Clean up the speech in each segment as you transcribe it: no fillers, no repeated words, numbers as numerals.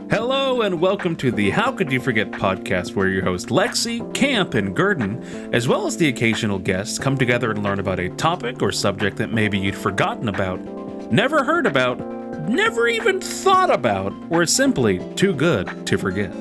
Hello and welcome to the How Could You Forget podcast, where your host Lexi, Camp, and Gurdon, as well as the occasional guests, come together and learn about a topic or subject that maybe you'd forgotten about, never heard about, never even thought about, or is simply too good to forget.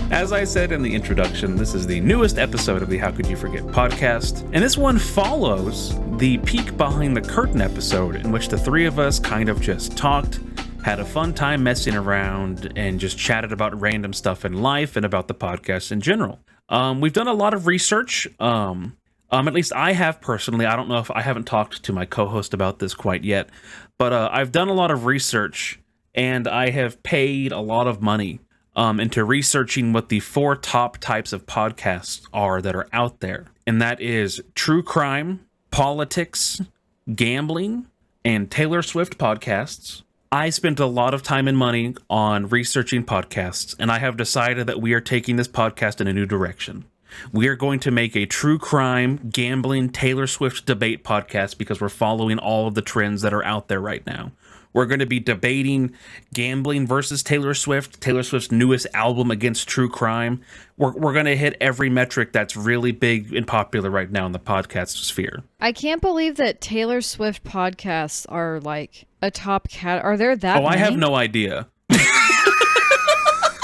As I said in the introduction, this is the newest episode of the How Could You Forget podcast, and this one follows the peek behind the curtain episode in which the three of us kind of just talked, had a fun time messing around, and just chatted about random stuff in life and about the podcast in general. We've done a lot of research, at least I have personally. I don't know if I haven't talked to my co-host about this quite yet, but I've done a lot of research, and I have paid a lot of money into researching what the 4 top types of podcasts are that are out there. And that is true crime, politics, gambling, and Taylor Swift podcasts. I spent a lot of time and money on researching podcasts, and I have decided that we are taking this podcast in a new direction. We are going to make a true crime, gambling, Taylor Swift debate podcast because we're following all of the trends that are out there right now. We're going to be debating gambling versus Taylor Swift, Taylor Swift's newest album against true crime. We're going to hit every metric that's really big and popular right now in the podcast sphere. I can't believe that Taylor Swift podcasts are like a top cat. Are there that many? I have no idea.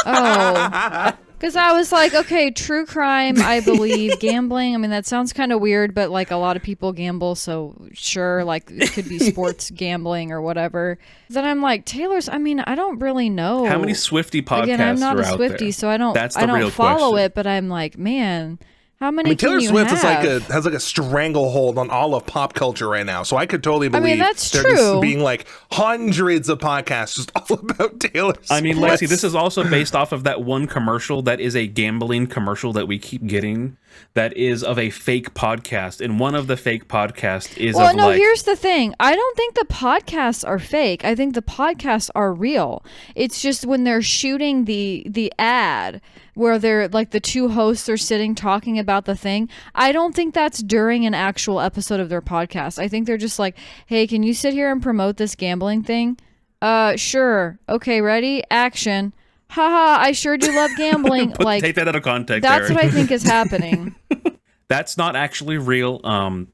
Oh, because I was like, okay, true crime, I believe. Gambling, I mean, that sounds kind of weird, but like a lot of people gamble, so sure, like it could be sports gambling or whatever. Then I'm like, Taylor's, I mean, I don't really know. How many Swiftie podcasts Again, I'm not are a out Swiftie, there? so I don't real follow question. it, but I'm like, man, how many can Taylor you Swift have? has like a stranglehold on all of pop culture right now, so I could totally believe that's there true. just being like hundreds of podcasts just all about Taylor Swift. I mean, Lexi, this is also based off of that one commercial that is a gambling commercial that we keep getting that is of a fake podcast, and one of the fake podcasts is Well, of no, like... here's the thing. I don't think the podcasts are fake. I think the podcasts are real. It's just when they're shooting the ad where they're like the two hosts are sitting talking about the thing, I don't think that's during an actual episode of their podcast. I think they're just like, hey, can you sit here and promote this gambling thing? Sure. Okay, ready? Action. Haha, I sure do love gambling. Take that out of context, That's Eric. what I think is happening. That's not actually real.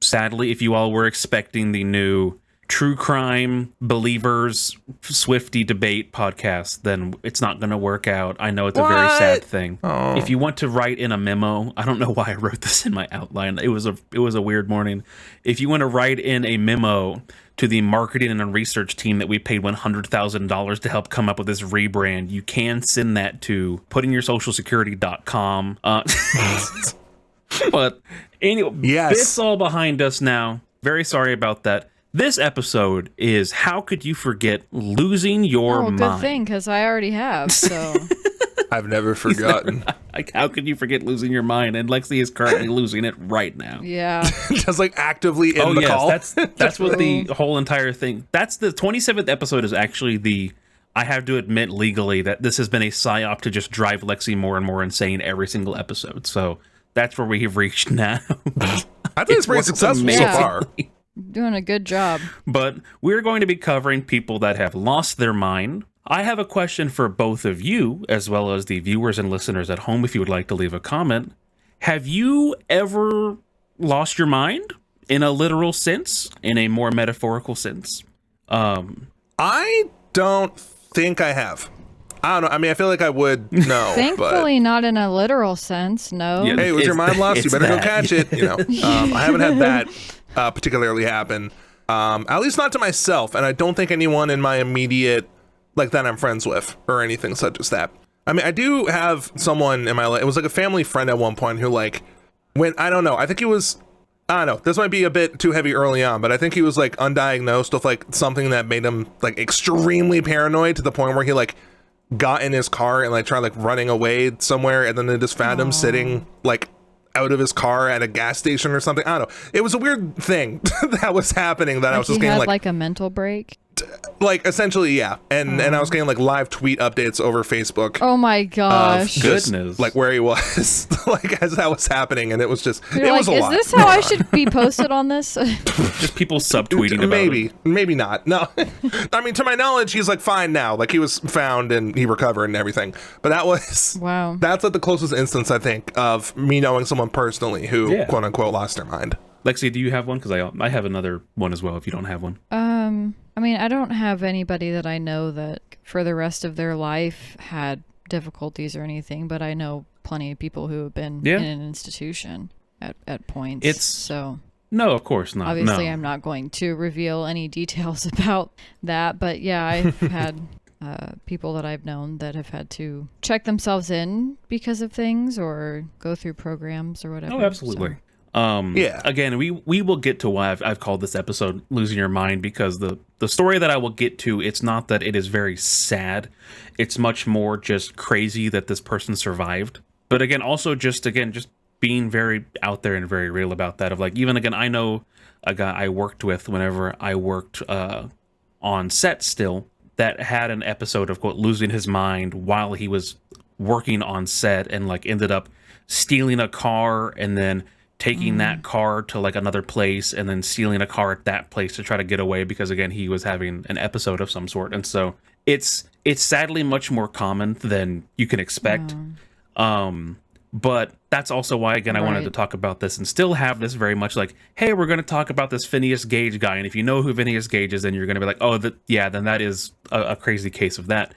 Sadly, if you all were expecting the new true crime believers Swiftie debate podcast, then it's not going to work out. I know it's a very sad thing. Oh. If you want to write in a memo, I don't know why I wrote this in my outline. It was a weird morning. If you want to write in a memo to the marketing and research team that we paid $100,000 to help come up with this rebrand, you can send that to puttingyoursocialsecurity.com. But anyway, Yes. It's all behind us now. Very sorry about that. This episode is How Could You Forget Losing Your Mind? Good thing, because I already have, so... I've never forgotten. Like, how could you forget losing your mind? And Lexi is currently losing it right now. Yeah. Just like actively in the call. That's what the whole entire thing. That's the 27th episode is actually I have to admit legally that this has been a psyop to just drive Lexi more and more insane every single episode. So that's where we have reached now. I think it's pretty successful so far. Doing a good job. But we're going to be covering people that have lost their mind. I have a question for both of you, as well as the viewers and listeners at home, if you would like to leave a comment. Have you ever lost your mind in a literal sense, in a more metaphorical sense? I don't think I have. I don't know. I mean, I feel like I would know. Thankfully, not in a literal sense, no. Yeah. Hey, was your mind lost? You better go catch it. I haven't had that particularly happen. At least not to myself, and I don't think anyone in my immediate, like, that I'm friends with or anything such as that. I mean, I do have someone in my life. It was like a family friend at one point who, like, I don't know. I think he was, I don't know. This might be a bit too heavy early on, but I think he was like undiagnosed with like something that made him like extremely paranoid to the point where he like got in his car and like tried like running away somewhere, and then they just found him sitting like out of his car at a gas station or something. I don't know. It was a weird thing that was happening that I was just he getting had like a mental break. Like, essentially, yeah. And I was getting like live tweet updates over Facebook. Oh my gosh. Goodness. Like where he was, like as that was happening, and it was just You're it like, was a lot. is this how I should be posted on this? Just people subtweeting about it. Maybe not. No, I mean, to my knowledge, he's like fine now. Like he was found and he recovered and everything. But that was Wow. That's like the closest instance I think of me knowing someone personally who Yeah. quote unquote lost their mind. Lexi, do you have one? Because I have another one as well if you don't have one. I mean, I don't have anybody that I know that for the rest of their life had difficulties or anything, but I know plenty of people who have been in an institution at points. So no, of course not. obviously no. I'm not going to reveal any details about that, but yeah, I've had people that I've known that have had to check themselves in because of things or go through programs or whatever. Oh, absolutely. So. Yeah. Again, we will get to why I've called this episode "Losing Your Mind" because the story that I will get to, it's not that it is very sad. It's much more just crazy that this person survived. But again, also just being very out there and very real about that. Of like, even again, I know a guy I worked with whenever I worked on set still that had an episode of quote losing his mind while he was working on set and like ended up stealing a car and then taking that car to like another place and then stealing a car at that place to try to get away because again he was having an episode of some sort. And so it's sadly much more common than you can expect. But that's also why again I wanted to talk about this and still have this very much like, hey, we're going to talk about this Phineas Gage guy, and if you know who Phineas Gage is, then you're going to be like, oh, then that is a crazy case of that.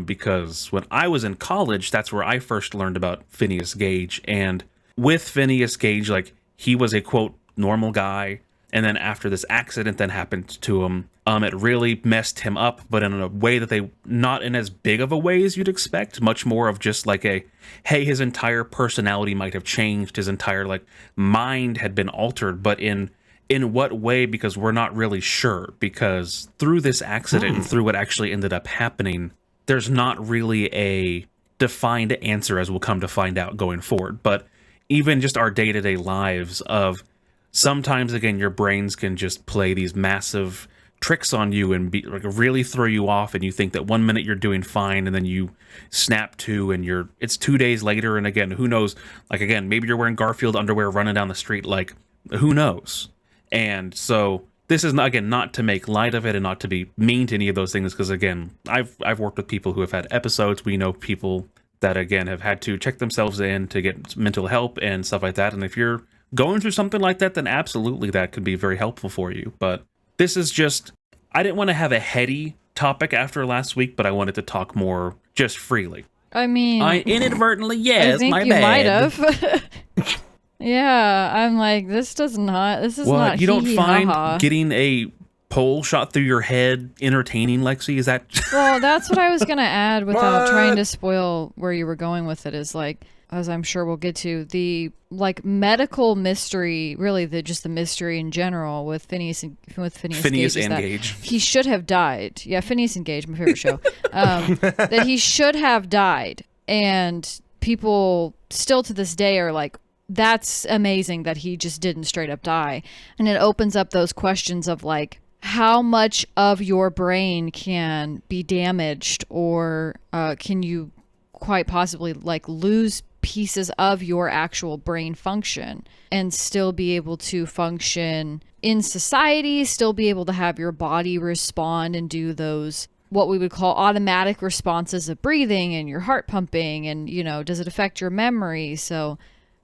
Because when I was in college, that's where I first learned about Phineas Gage. And with Phineas Gage, like he was a quote normal guy, and then after this accident that happened to him, it really messed him up, but in a way that they not in as big of a way as you'd expect. Much more of just like hey, his entire personality might have changed, his entire like mind had been altered, but in what way? Because we're not really sure. Because through this accident and through what actually ended up happening, there's not really a defined answer, as we'll come to find out going forward. But even just our day-to-day lives of sometimes, again, your brains can just play these massive tricks on you and be like really throw you off, and you think that 1 minute you're doing fine and then you snap to and it's 2 days later, and again, who knows, like again, maybe you're wearing Garfield underwear running down the street, like who knows. And so this is not to make light of it and not to be mean to any of those things, because again, I've worked with people who have had episodes. We know people that again have had to check themselves in to get mental help and stuff like that. And if you're going through something like that, then absolutely that could be very helpful for you. But this is just, I didn't want to have a heady topic after last week, but I wanted to talk more just freely. I mean, I inadvertently, yes, I think my you bad. might have. Yeah, I'm like, this is not You don't find ha-ha. getting a pole shot through your head entertaining, Lexi? Is that Well, that's what I was gonna add without trying to spoil where you were going with it, is like, as I'm sure we'll get to, the like medical mystery, really just the mystery in general with Phineas Gage, and Gage? He should have died. Yeah, Phineas and Gage, my favorite show. That he should have died, and people still to this day are like, that's amazing that he just didn't straight up die. And it opens up those questions of like, how much of your brain can be damaged, or can you quite possibly like lose pieces of your actual brain function and still be able to function in society, still be able to have your body respond and do those what we would call automatic responses of breathing and your heart pumping, and does it affect your memory? So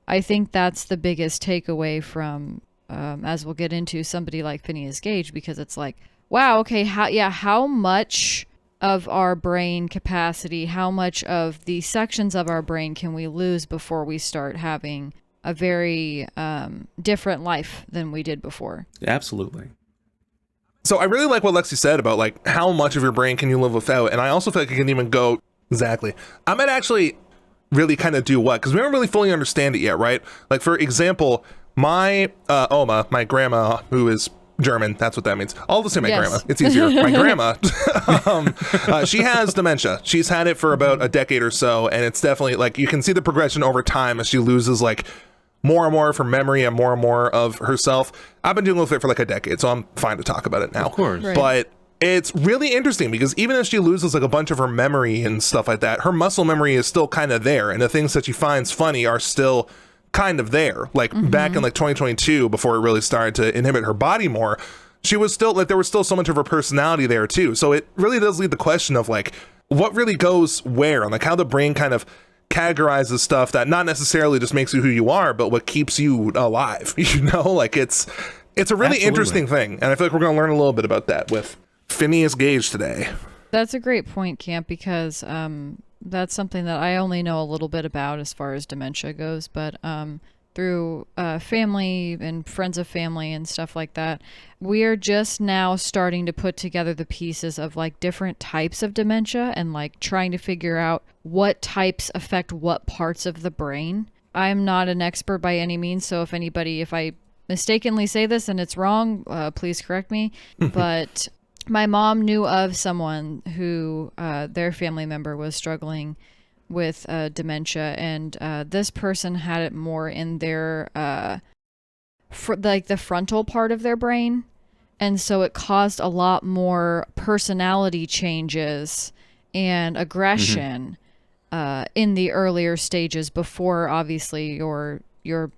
I think that's the biggest takeaway from as we'll get into, somebody like Phineas Gage, because it's like, wow, okay, how much of our brain capacity, how much of the sections of our brain can we lose before we start having a very different life than we did before? Absolutely. So I really like what Lexi said about like how much of your brain can you live without, and I also feel like I can even go exactly. I might actually really kind of do what, because we don't really fully understand it yet, right? Like for example, my Oma, my grandma, who is German, that's what that means. I'll just say my grandma. It's easier. My grandma, she has dementia. She's had it for about a decade or so, and it's definitely like you can see the progression over time as she loses like more and more of her memory and more of herself. I've been dealing with it for like a decade, so I'm fine to talk about it now. Of course. Right. But it's really interesting because even if she loses like a bunch of her memory and stuff like that, her muscle memory is still kind of there, and the things that she finds funny are still kind of there. Like back in like 2022, before it really started to inhibit her body more, she was still like, there was still so much of her personality there too. So it really does lead the question of like, what really goes where, and like how the brain kind of categorizes stuff that not necessarily just makes you who you are, but what keeps you alive. You know, like it's a really interesting thing, and I feel like we're going to learn a little bit about that with Phineas Gage today. That's a great point, Camp, because that's something that I only know a little bit about as far as dementia goes, but through family and friends of family and stuff like that, we are just now starting to put together the pieces of like different types of dementia and like trying to figure out what types affect what parts of the brain. I'm not an expert by any means, so if I mistakenly say this and it's wrong, please correct me. But my mom knew of someone who their family member was struggling with dementia, and this person had it more in their like the frontal part of their brain, and so it caused a lot more personality changes and aggression in the earlier stages before obviously your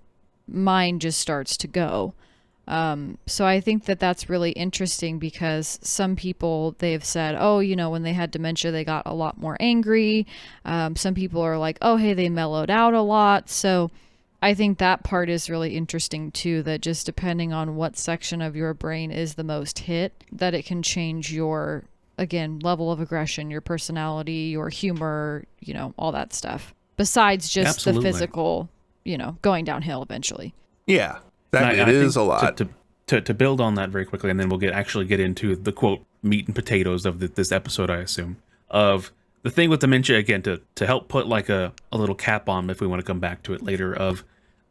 mind just starts to go. So I think that that's really interesting because some people, they've said, oh, you know, when they had dementia, they got a lot more angry. Some people are like, oh, hey, they mellowed out a lot. So I think that part is really interesting too, that just depending on what section of your brain is the most hit, that it can change your, again, level of aggression, your personality, your humor, you know, all that stuff. Besides just the physical, you know, going downhill eventually. Yeah. It is a lot. To build on that very quickly, and then we'll get into the quote meat and potatoes of this episode, I assume, of the thing with dementia, again, to help put like a little cap on if we want to come back to it later, of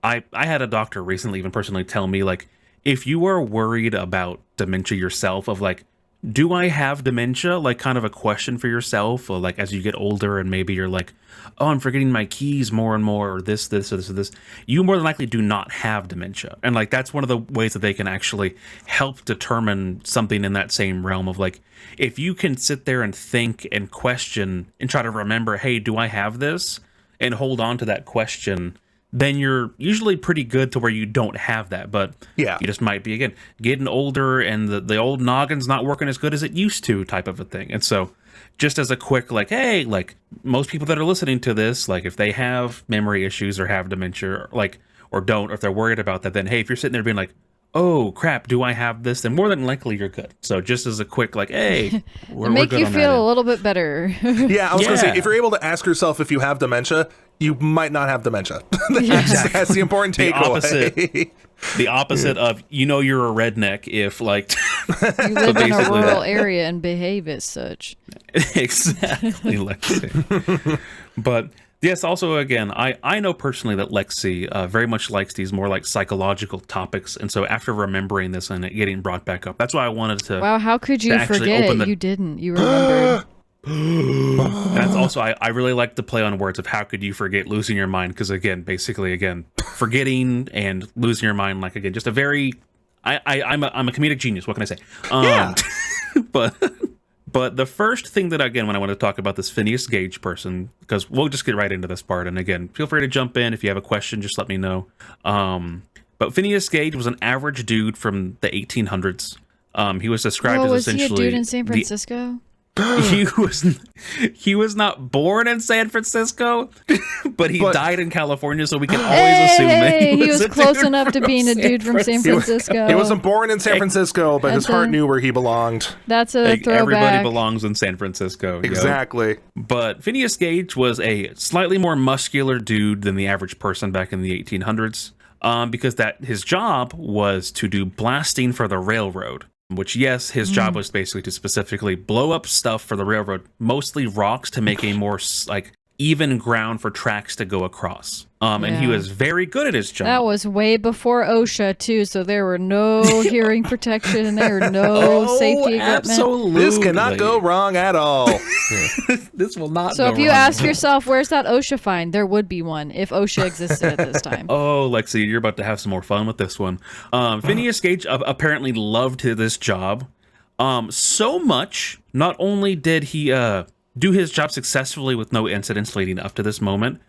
I had a doctor recently even personally tell me, like, if you are worried about dementia yourself, of like, do I have dementia? Like kind of a question for yourself, or like as you get older and maybe you're like, oh, I'm forgetting my keys more and more, or this, or this. You more than likely do not have dementia. And like, that's one of the ways that they can actually help determine something in that same realm of like, if you can sit there and think and question and try to remember, hey, do I have this? And hold on to that question, then you're usually pretty good to where you don't have that. But yeah, you just might be, again, getting older and the old noggin's not working as good as it used to, type of a thing. And so just as a quick, like, hey, like most people that are listening to this, like if they have memory issues or have dementia, or like, or don't, or if they're worried about that, then hey, if you're sitting there being like, oh crap, do I have this? Then more than likely you're good. So just as a quick, like, hey, we're make good you on feel that a little bit better. Yeah, I was gonna say, if you're able to ask yourself if you have dementia, you might not have dementia. That's the important takeaway. The opposite of, you know, you're a redneck if like you live in a rural area and behave as such. Exactly, Lexi. But yes, also again, I know personally that Lexi very much likes these more like psychological topics, and so after remembering this and it getting brought back up, that's why I wanted to. Wow, how could you forget it? You didn't. You remembered. That's also, I really like to play on words of how could you forget losing your mind, because again, basically, again, forgetting and losing your mind, like again, just a very I'm a comedic genius. What can I say? Yeah. But the first thing that, again, when I want to talk about this Phineas Gage person, because we'll just get right into this part, and again, feel free to jump in if you have a question, just let me know. But Phineas Gage was an average dude from the 1800s. He was described as essentially was he a dude in San Francisco? He was not born in San Francisco, but he died in California, so we can always assume that he was close enough to being a dude from San Francisco. He wasn't born in San Francisco, but his heart knew where he belonged. That's a throwback. Everybody belongs in San Francisco. Exactly. Yo. But Phineas Gage was a slightly more muscular dude than the average person back in the 1800s, because that his job was to do blasting for the railroad. Which, yes, his job was basically to specifically blow up stuff for the railroad, mostly rocks, to make a more like even ground for tracks to go across. And he was very good at his job. That was way before OSHA too, so there were no hearing protection and there were no safety equipment. Absolutely. This cannot go wrong at all. This will not. So if you ask yourself, where's that OSHA fine? There would be one if OSHA existed at this time. Oh, Lexi, you're about to have some more fun with this one. Phineas Gage apparently loved this job. So much, not only did he do his job successfully with no incidents leading up to this moment,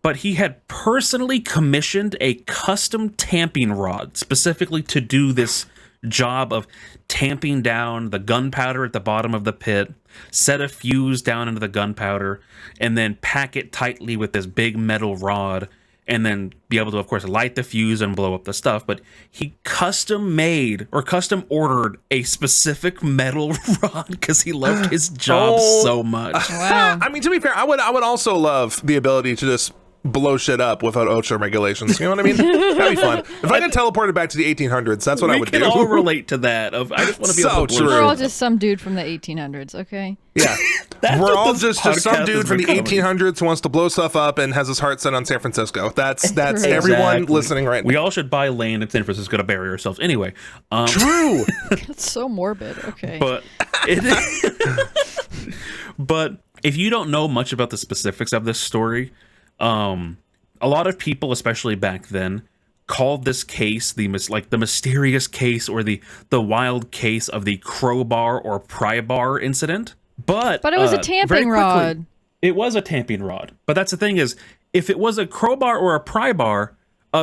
but he had personally commissioned a custom tamping rod specifically to do this job of tamping down the gunpowder at the bottom of the pit, set a fuse down into the gunpowder, and then pack it tightly with this big metal rod, and then be able to, of course, light the fuse and blow up the stuff. But he custom made or custom ordered a specific metal rod because he loved his job so much. Wow. I mean, to be fair, I would also love the ability to just blow shit up without OSHA regulations. You know what I mean? That'd be fun. If I got teleported back to the 1800s, that's what I would do. We can all relate to that. I just want to be able to blow We're shit all up. just some dude from the 1800s, okay? Yeah. That's We're what all this just some podcast dude has from the become. 1800s who wants to blow stuff up and has his heart set on San Francisco. That's True. everyone Exactly. listening right now. We all should buy land in San Francisco to bury ourselves. Anyway. True. That's so morbid, okay. But but if you don't know much about the specifics of this story, a lot of people, especially back then, called this case the mysterious case or the wild case of the crowbar or pry bar incident. But But it was a very tamping quickly, rod. It was a tamping rod. But that's the thing is, if it was a crowbar or a pry bar,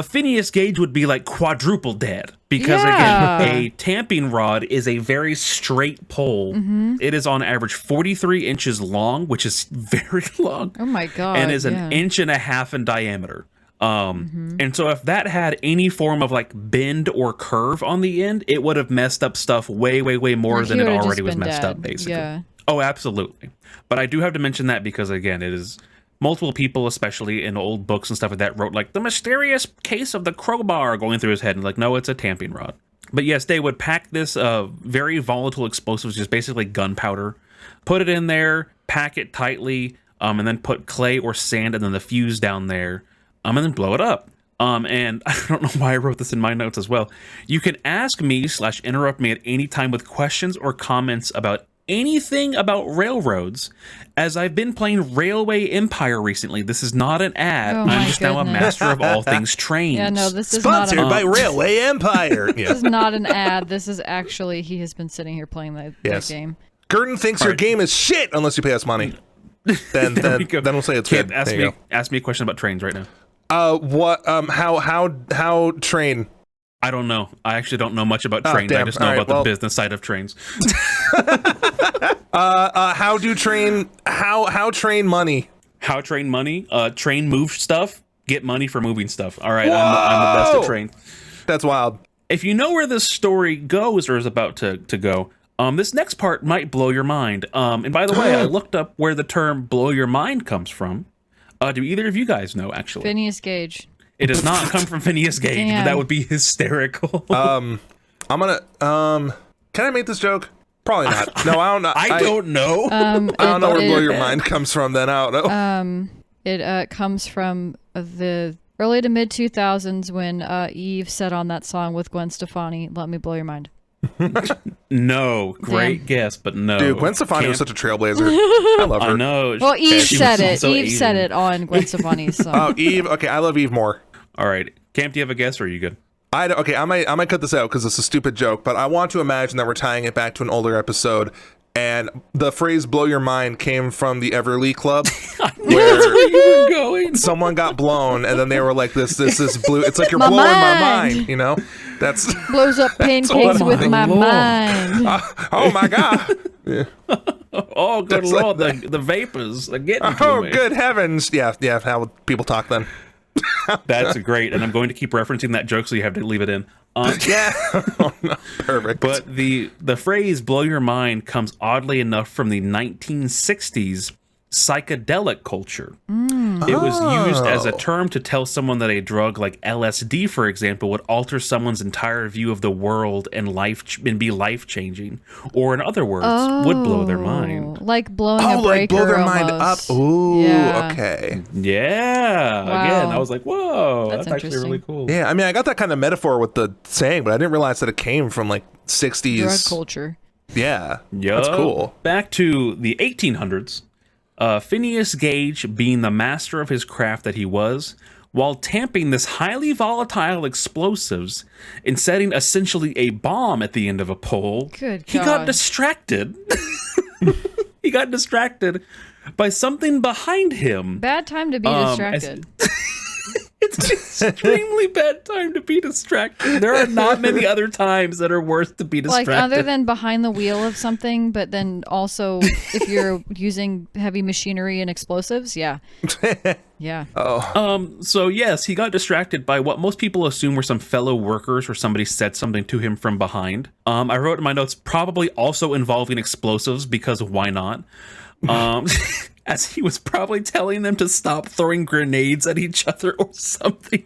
Phineas Gage would be like quadruple dead because Yeah. again, a tamping rod is a very straight pole. It is on average 43 inches long, which is very long, Oh my god. and is yeah. an inch and a half in diameter. And so if that had any form of like bend or curve on the end, it would have messed up stuff way, way, way more Like, than he it would've just already was been messed dead. up, basically. Yeah. Oh, absolutely. But I do have to mention that because, again, it is multiple people, especially in old books and stuff like that, wrote like the mysterious case of the crowbar going through his head. And like, no, it's a tamping rod. But yes, they would pack this very volatile explosives, just basically gunpowder, put it in there, pack it tightly, and then put clay or sand and then the fuse down there, and then blow it up. And I don't know why I wrote this in my notes as well. You can ask me / interrupt me at any time with questions or comments about anything about railroads, as I've been playing Railway Empire recently. This is not an ad. Oh I'm my just now a goodness. master of all things trains. Yeah, no, this is Sponsored not a, by Railway Empire. this Yeah. is not an ad. This is actually he has been sitting here playing that Yes. game. Gurdon thinks your game is shit unless you pay us money. Then we go. we'll say it's Kid, good. ask There you me ask me a question about trains right now. What? How train? I don't know. I actually don't know much about Oh, trains. I damn. just know All right, about well- the business side of trains. How do train? How train money? How train money? Train move stuff. Get money for moving stuff. All right, I'm the best at Whoa! trains. That's wild. If you know where this story goes or is about to go, this next part might blow your mind. And by the way, I looked up where the term "blow your mind" comes from. Do either of you guys know? Actually, Phineas Gage. it does not come from Phineas Gage, but Damn. that would be hysterical. I'm gonna. Can I make this joke? Probably not. No, I don't know. I don't know. I don't know where blow your mind comes from. Then I don't know. It comes from the early to mid 2000s when Eve said on that song with Gwen Stefani, "Let Me Blow Your Mind." No, great Damn. guess, but no. Dude, Gwen Stefani was Can't- such a trailblazer. I love her. I know. Well, Eve She was said it. also Eve said Asian. it on Gwen Stefani's song. Oh, Eve. Okay, I love Eve more. All right, Camp, do you have a guess, or are you good? Okay, I might cut this out because it's a stupid joke, but I want to imagine that we're tying it back to an older episode, and the phrase "blow your mind" came from the Everly Club, where Where you were going? someone got blown, and then they were like, "This blue." It's like you're My blowing my mind. mind, you know? That's Blows up pancakes Oh with my my Lord. mind. oh my god. Oh, good That's lord, like the vapors are getting to Oh, me. good heavens. Yeah, how would people talk then? That's great, and I'm going to keep referencing that joke, so you have to leave it in. Yeah. Oh, no. Perfect. But the phrase "blow your mind" comes oddly enough from the 1960s psychedelic culture. It was used as a term to tell someone that a drug like LSD, for example, would alter someone's entire view of the world and be life changing, or in other words, would blow their mind. Like blowing a oh, like breaker blow their mind almost. up. Ooh, Yeah. okay. Yeah. Wow. Again, I was like, whoa, That's that's actually really interesting. cool. Yeah, I mean, I got that kind of metaphor with the saying, but I didn't realize that it came from like 60s. Drug culture. Yeah, Yup. that's cool. Back to the 1800s, Phineas Gage, being the master of his craft that he was while tamping this highly volatile explosives and setting essentially a bomb at the end of a pole, he got distracted. He got distracted by something behind him. Bad time to be distracted. It's an extremely bad time to be distracted. There are not many other times that are worse to be distracted. Like, other than behind the wheel of something, but then also if you're using heavy machinery and explosives, yeah. Yeah. So yes, he got distracted by what most people assume were some fellow workers or somebody said something to him from behind. I wrote in my notes, probably also involving explosives, because why not? As he was probably telling them to stop throwing grenades at each other or something.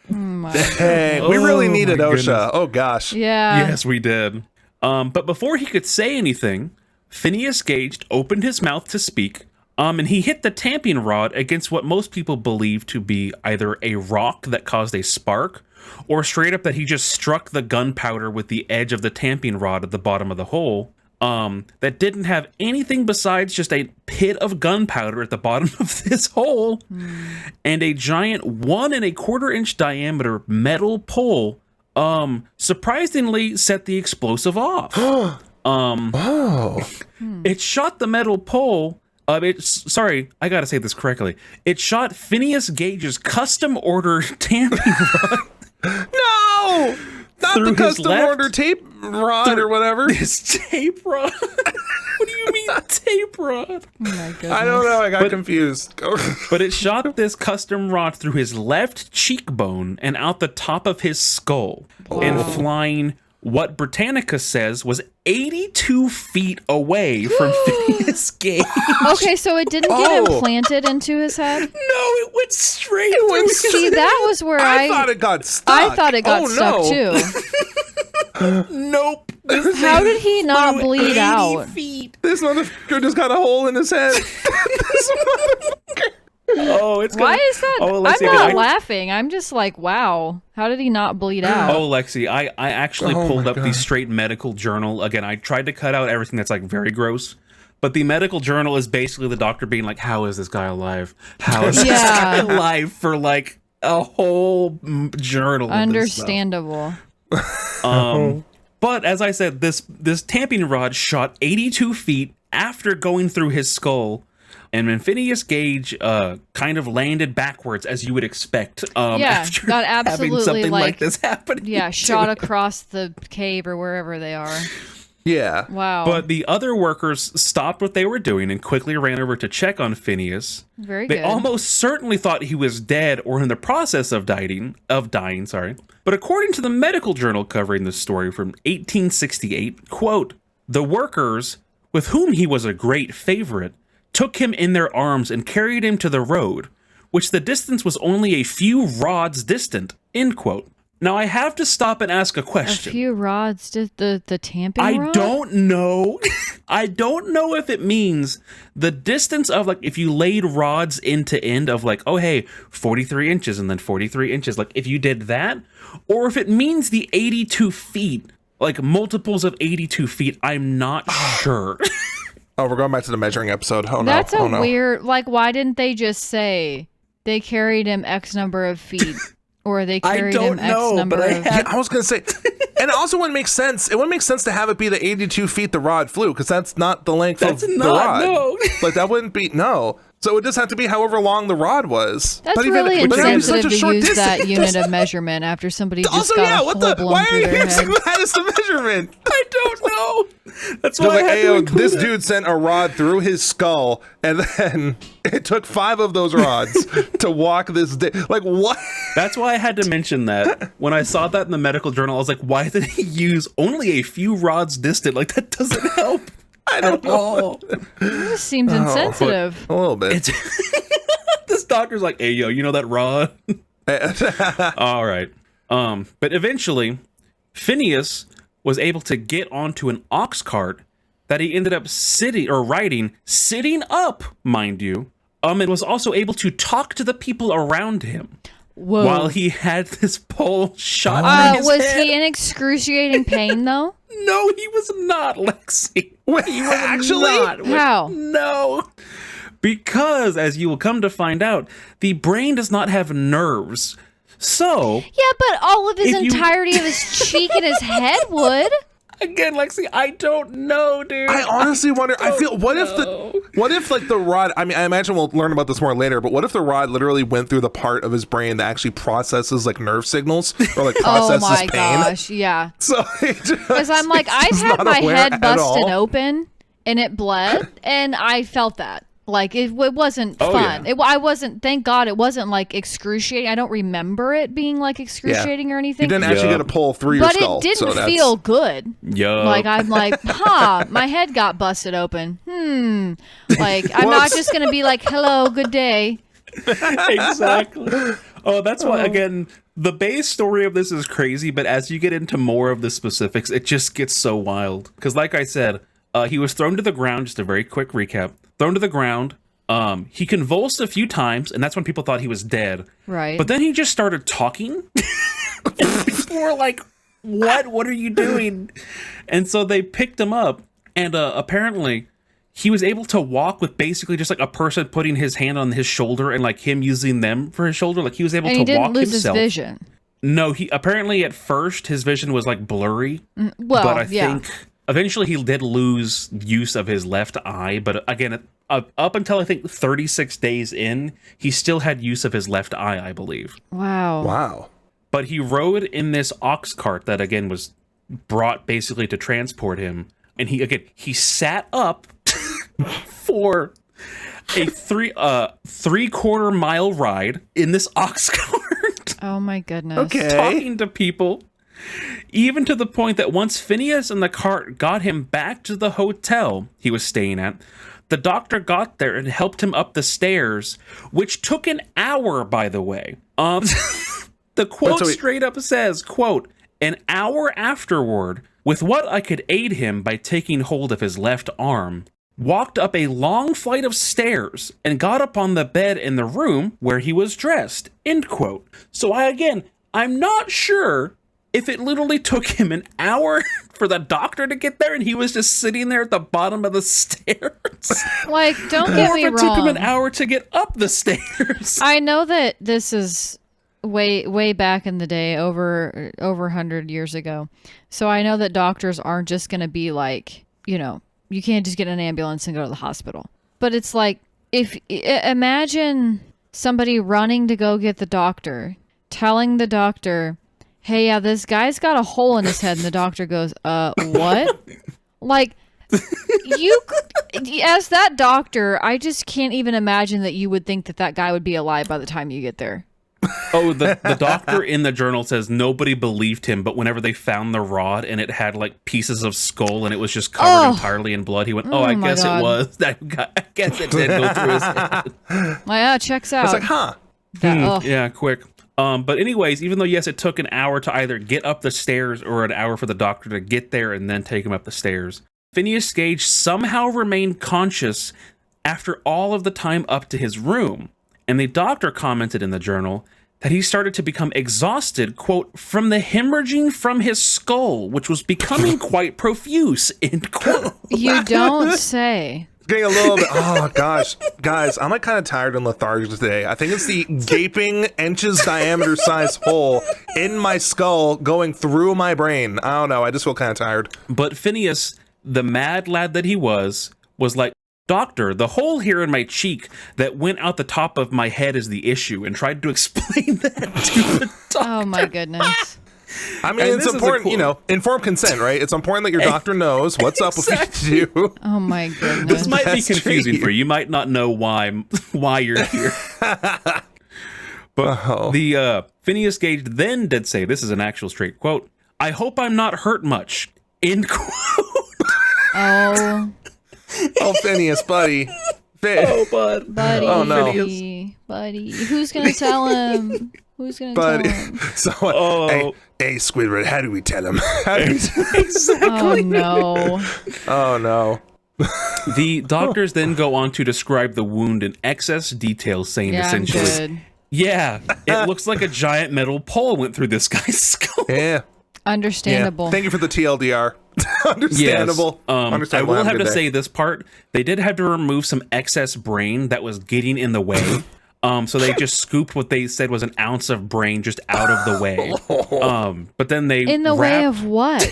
Hey, we really needed OSHA. Goodness. Oh gosh. Yeah. Yes, we did. But before he could say anything, Phineas Gage opened his mouth to speak, and he hit the tamping rod against what most people believe to be either a rock that caused a spark, or straight up that he just struck the gunpowder with the edge of the tamping rod at the bottom of the hole. That didn't have anything besides just a pit of gunpowder at the bottom of this hole, and a giant 1 1/4 inch diameter metal pole, surprisingly set the explosive off. It shot the metal pole. Sorry, I gotta say this correctly. It shot Phineas Gage's custom order tamping rod. No! Not the custom order tape rod or whatever. This tape rod. What do you mean tape rod? Oh my goodness. I don't know. I got confused. But it shot this custom rod through his left cheekbone and out the top of his skull, and flying what Britannica says was 82 feet away from Phineas Gage. Okay, so it didn't get implanted into his head? No, it went straight. See, that was where I thought it got stuck. I thought it got stuck too. Nope. How did he not bleed out? Feet. This motherfucker just got a hole in his head. This motherfucker. Oh, it's why is that? Lexi, I'm not laughing. I'm just like, wow. How did he not bleed out? Oh, Lexi, I actually pulled up the straight medical journal. Again, I tried to cut out everything that's like very gross. But the medical journal is basically the doctor being like, how is this guy alive? How is this guy alive for like a whole journal? Understandable. But as I said, this tamping rod shot 82 feet after going through his skull. And when Phineas Gage kind of landed backwards, as you would expect, after got absolutely having something like this happen. Yeah, shot across the cave or wherever they are. Yeah. Wow. But the other workers stopped what they were doing and quickly ran over to check on Phineas. Very good. They almost certainly thought he was dead or in the process of dying. But according to the medical journal covering this story from 1868, quote, the workers, with whom he was a great favorite, took him in their arms and carried him to the road, which the distance was only a few rods distant, end quote. Now, I have to stop and ask a question. A few rods, the tamping rod? I don't know. I don't know if it means the distance of, like, if you laid rods end to end of, like, oh, hey, 43 inches and then 43 inches. Like, if you did that, or if it means the 82 feet, like, multiples of 82 feet. I'm not sure. Oh, we're going back to the measuring episode. Oh, no. That's a weird, like, why didn't they just say they carried him X number of feet? Or they carried him X number of... Yeah, I was going to say... And also it wouldn't make sense. It wouldn't make sense to have it be the 82 feet the rod flew, because that's not the length of the rod. No. Like, that wouldn't be... No. So it would just have to be however long the rod was. That's really insensitive to use that unit of measurement after somebody just got a hole blown through their head. Why are you using that as the measurement? I don't know. That's why like, I had to this dude sent a rod through his skull, and then it took 5 of those rods to walk this day. Like, what? That's why I had to mention that. When I saw that in the medical journal, I was like, why did he use only a few rods distant? Like, that doesn't help. I don't know. This seems insensitive. A little bit. This doctor's like, hey, yo, you know that rod? All right. But eventually, Phineas was able to get onto an ox cart that he ended up sitting up, mind you. And was also able to talk to the people around him. Whoa. While he had this pole shot in his was head. he in excruciating pain, though? No, he was not, Lexi. Wait, he was actually? How? No. Because, as you will come to find out, the brain does not have nerves. So... Yeah, but all of his entirety of his cheek and his head would. Again, Lexi, I don't know, dude. I honestly wonder. I feel. What if like the rod? I mean, I imagine we'll learn about this more later. But what if the rod literally went through the part of his brain that actually processes like nerve signals or like processes pain? Oh my pain? gosh, yeah. So because I'm like, I've had my head busted open and it bled, and I felt that. Like it wasn't fun. Yeah. I wasn't. Thank God it wasn't like excruciating. I don't remember it being like excruciating or anything. You didn't actually get a pull through your skull, but it didn't feel good. Yeah. Like I'm like, my head got busted open. Like I'm not just gonna be like, hello, good day. Exactly. Oh, that's why. Again, the base story of this is crazy, but as you get into more of the specifics, it just gets so wild. Because, like I said, he was thrown to the ground. Just a very quick recap. Thrown to the ground. He convulsed a few times, and that's when people thought he was dead. Right. But then he just started talking. And people were like, what? What are you doing? And so they picked him up, and apparently he was able to walk with basically just like a person putting his hand on his shoulder and like him using them for his shoulder. Like he was able to walk himself. And he didn't lose his vision. No, he apparently at first his vision was like blurry. Well, but I think eventually he did lose use of his left eye, but again, up until I think 36 days in, he still had use of his left eye, I believe. Wow. But he rode in this ox cart that again was brought basically to transport him, and he sat up for a 3/4 mile ride in this ox cart. Oh my goodness. Okay. Talking to people. Even to the point that once Phineas and the cart got him back to the hotel he was staying at, the doctor got there and helped him up the stairs, which took an hour, by the way. The quote straight up says, quote, "An hour afterward, with what I could aid him by taking hold of his left arm, walked up a long flight of stairs and got up on the bed in the room where he was dressed," end quote. So I'm not sure if it literally took him an hour for the doctor to get there and he was just sitting there at the bottom of the stairs. Like, don't get me wrong. Or if it took him an hour to get up the stairs. I know that this is way back in the day, over 100 years ago. So I know that doctors aren't just going to be like, you can't just get an ambulance and go to the hospital. But it's like, imagine somebody running to go get the doctor, telling the doctor, "Hey, yeah, this guy's got a hole in his head," and the doctor goes, what? Like, as that doctor, I just can't even imagine that you would think that guy would be alive by the time you get there. Oh, the doctor in the journal says nobody believed him, but whenever they found the rod and it had like pieces of skull and it was just covered entirely in blood, he went, I guess it was. I guess it did go through his head. Yeah, checks out. It's like, huh? Yeah, quick. But anyways, even though, yes, it took an hour to either get up the stairs or an hour for the doctor to get there and then take him up the stairs, Phineas Gage somehow remained conscious after all of the time up to his room. And the doctor commented in the journal that he started to become exhausted, quote, from the hemorrhaging from his skull, which was becoming quite profuse, end quote. You don't say. Getting a little bit. Oh gosh, guys, I'm like kind of tired and lethargic today. I think it's the gaping inches diameter size hole in my skull going through my brain. I don't know. I just feel kind of tired. But Phineas, the mad lad that he was like, "Doctor, the hole here in my cheek that went out the top of my head is the issue," and tried to explain that to the doctor. Oh my goodness. I mean, it's important, informed consent, right? It's important that your doctor knows what's up with you. Oh my goodness. This might be confusing for you. You might not know why you're here. But the Phineas Gage then did say, this is an actual straight quote, "I hope I'm not hurt much," end quote. Oh, Phineas, buddy. Oh, bud. Buddy. Oh, no. Buddy. Who's going to tell him? Who's going to tell him? So, hey, Squidward, how do we tell him? Exactly. Oh, no. Oh, no. The doctors then go on to describe the wound in excess detail, saying essentially, "Yeah, it looks like a giant metal pole went through this guy's skull." Yeah. Understandable. Yeah. Thank you for the TLDR. Understandable. Yes. I will have to say this part, they did have to remove some excess brain that was getting in the way. So they just scooped what they said was an ounce of brain just out of the way. But then they In the way of what?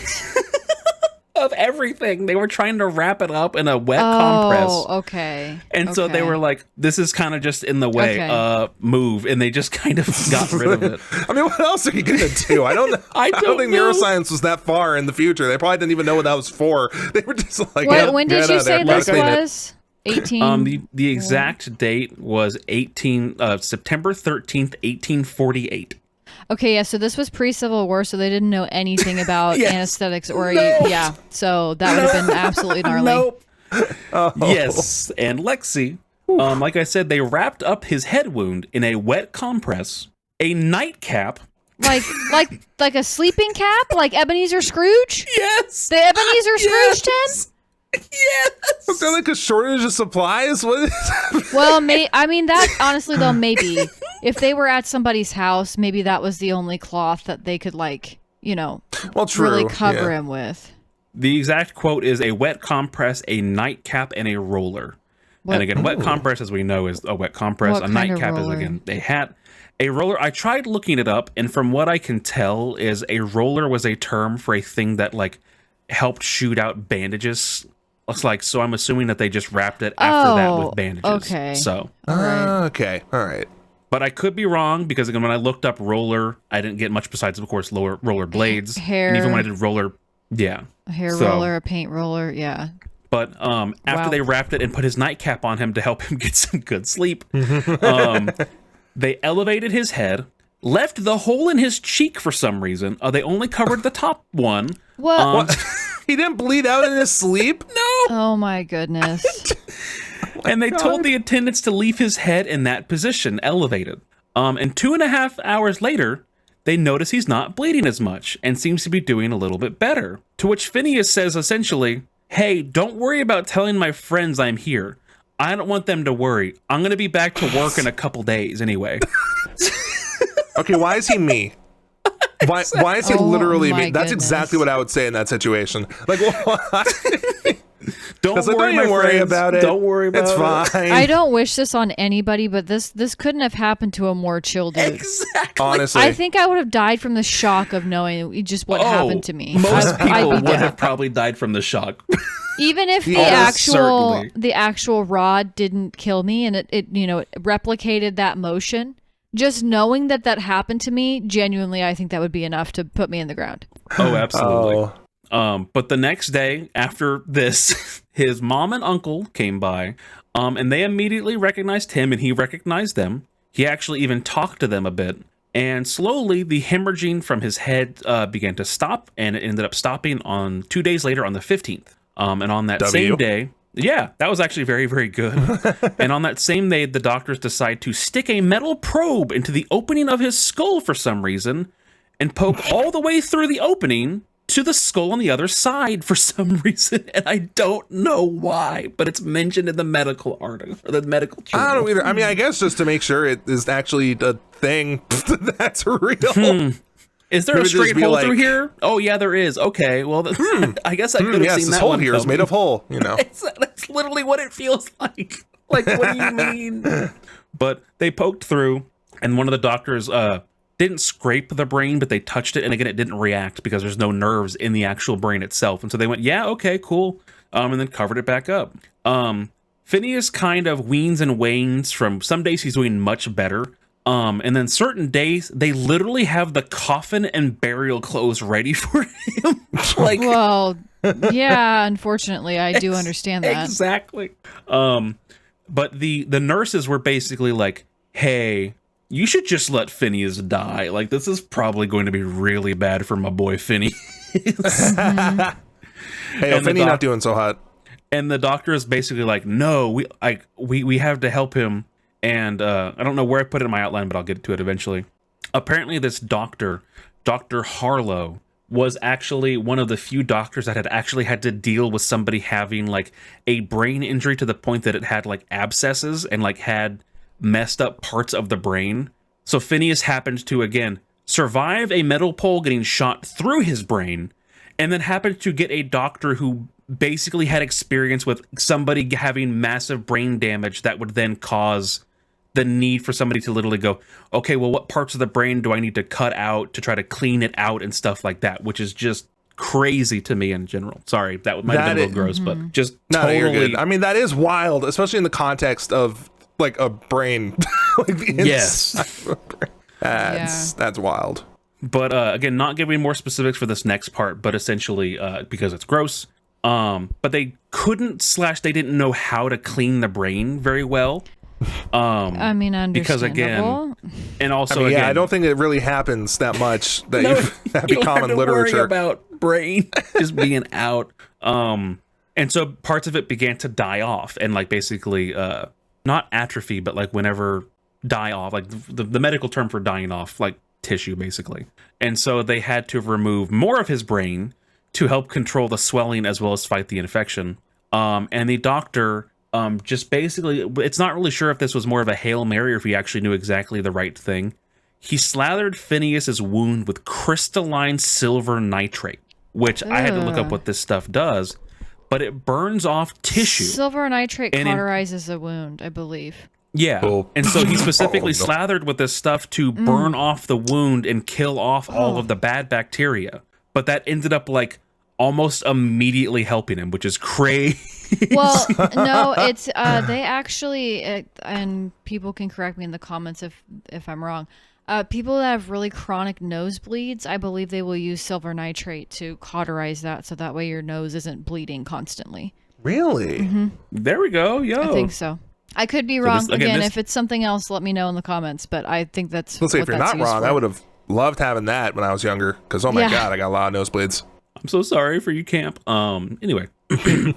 of everything. They were trying to wrap it up in a wet compress. Oh, okay. And so they were like, this is kind of just in the way, move. And they just kind of got rid of it. I mean, what else are you going to do? I don't think know. neuroscience was that far in the future. They probably didn't even know what that was for. They were just like, when did you say this was? 18? The exact date was September 13th, 1848. Okay, yeah, so this was pre-Civil War, so they didn't know anything about anesthetics or so that would have been absolutely gnarly. Nope. Yes, and Lexi, like I said, they wrapped up his head wound in a wet compress, a nightcap. Like a sleeping cap? Like Ebenezer Scrooge? Yes. The Ebenezer Scrooge tent? Yes. Was there like a shortage of supplies? What is Well, that honestly though, maybe if they were at somebody's house, maybe that was the only cloth that they could really cover him with. The exact quote is a wet compress, a nightcap, and a roller. And again, wet compress, as we know, is a wet compress. A nightcap is again a hat. A roller. I tried looking it up, and from what I can tell, is a roller was a term for a thing that helped shoot out bandages. So I'm assuming that they just wrapped it after that with bandages. Okay. So. Okay. All right. But I could be wrong because again, when I looked up roller, I didn't get much besides, of course, roller blades. Hair. And even when I did roller, a hair roller, a paint roller, yeah. But after they wrapped it and put his nightcap on him to help him get some good sleep, they elevated his head, left the hole in his cheek for some reason. They only covered the top one. What? He didn't bleed out in his sleep? No. Oh my goodness. And they told the attendants to leave his head in that position, elevated. And 2.5 hours later, they notice he's not bleeding as much and seems to be doing a little bit better. To which Phineas says essentially, hey, don't worry about telling my friends I'm here. I don't want them to worry. I'm going to be back to work in a couple days anyway. Okay, why is he me? Why is he literally me? That's goodness. Exactly what I would say in that situation. Like, why? Don't worry about it. Don't worry about it. It's fine. I don't wish this on anybody, but this couldn't have happened to a more chill dude. Exactly. Honestly. I think I would have died from the shock of knowing just what happened to me. Most people would have probably died from the shock. Even if the actual rod didn't kill me and it replicated that motion, just knowing that happened to me, genuinely, I think that would be enough to put me in the ground. Oh, absolutely. But the next day after this, his mom and uncle came by, and they immediately recognized him and he recognized them. He actually even talked to them a bit. And slowly, the hemorrhaging from his head began to stop, and it ended up stopping on 2 days later on the 15th. And on that same day... Yeah, that was actually very, very good. And on that same day, the doctors decide to stick a metal probe into the opening of his skull for some reason and poke all the way through the opening to the skull on the other side for some reason. And I don't know why, but it's mentioned in the medical article, or the medical journal. I don't either. I mean, I guess just to make sure it is actually a thing that's real. Is there a straight hole through here? Oh, yeah, there is. Okay, well, I guess I could have seen that hole one here is made of hole, That's literally what it feels like. Like, what do you mean? But they poked through, and one of the doctors didn't scrape the brain, but they touched it, and again, it didn't react because there's no nerves in the actual brain itself. And so they went, yeah, okay, cool, and then covered it back up. Phineas kind of weans and wanes from some days he's doing much better. And then certain days, they literally have the coffin and burial clothes ready for him. Well, yeah, unfortunately, I do understand that. Exactly. But the nurses were basically like, hey, you should just let Phineas die. Like, this is probably going to be really bad for my boy Phineas. Hey, Phineas not doing so hot. And the doctor is basically like, no, we have to help him. And I don't know where I put it in my outline, but I'll get to it eventually. Apparently, this doctor, Dr. Harlow, was actually one of the few doctors that had actually had to deal with somebody having like a brain injury to the point that it had like abscesses and like had messed up parts of the brain. So Phineas happened to, again, survived a metal pole getting shot through his brain, and then happened to get a doctor who basically had experience with somebody having massive brain damage that would then cause the need for somebody to literally go, okay, well, what parts of the brain do I need to cut out to try to clean it out and stuff like that, which is just crazy to me in general. Sorry, that might have been a little gross, but just totally. You're good. I mean, that is wild, especially in the context of like a brain. Like the yes. That's wild. But again, not giving more specifics for this next part, but essentially because it's gross. But they they didn't know how to clean the brain very well. I mean, understandable. Because again, and also I again, I don't think it really happens that much that you don't common have to literature worry about brain just being out. And so parts of it began to die off, and like basically not atrophy, but like whenever die off, like the medical term for dying off, like tissue basically. And so they had to remove more of his brain to help control the swelling as well as fight the infection. And the doctor just basically, it's not really sure if this was more of a Hail Mary or if he actually knew exactly the right thing. He slathered Phineas's wound with crystalline silver nitrate, which I had to look up what this stuff does, but it burns off tissue. Silver nitrate cauterizes a wound, I believe. Yeah, and so he specifically slathered with this stuff to burn off the wound and kill off all of the bad bacteria. But that ended up like almost immediately helping him, which is crazy. Well, no, it's they actually, and people can correct me in the comments if I'm wrong. People that have really chronic nosebleeds, I believe they will use silver nitrate to cauterize that, so that way your nose isn't bleeding constantly. Really? Mm-hmm. There we go. Yo, I think so. I could be wrong. Again, if it's something else, let me know in the comments. But I think that's. Let's say if you're not wrong, I would have loved having that when I was younger. Because oh my god, I got a lot of nosebleeds. I'm so sorry for you, Camp. Anyway, sorry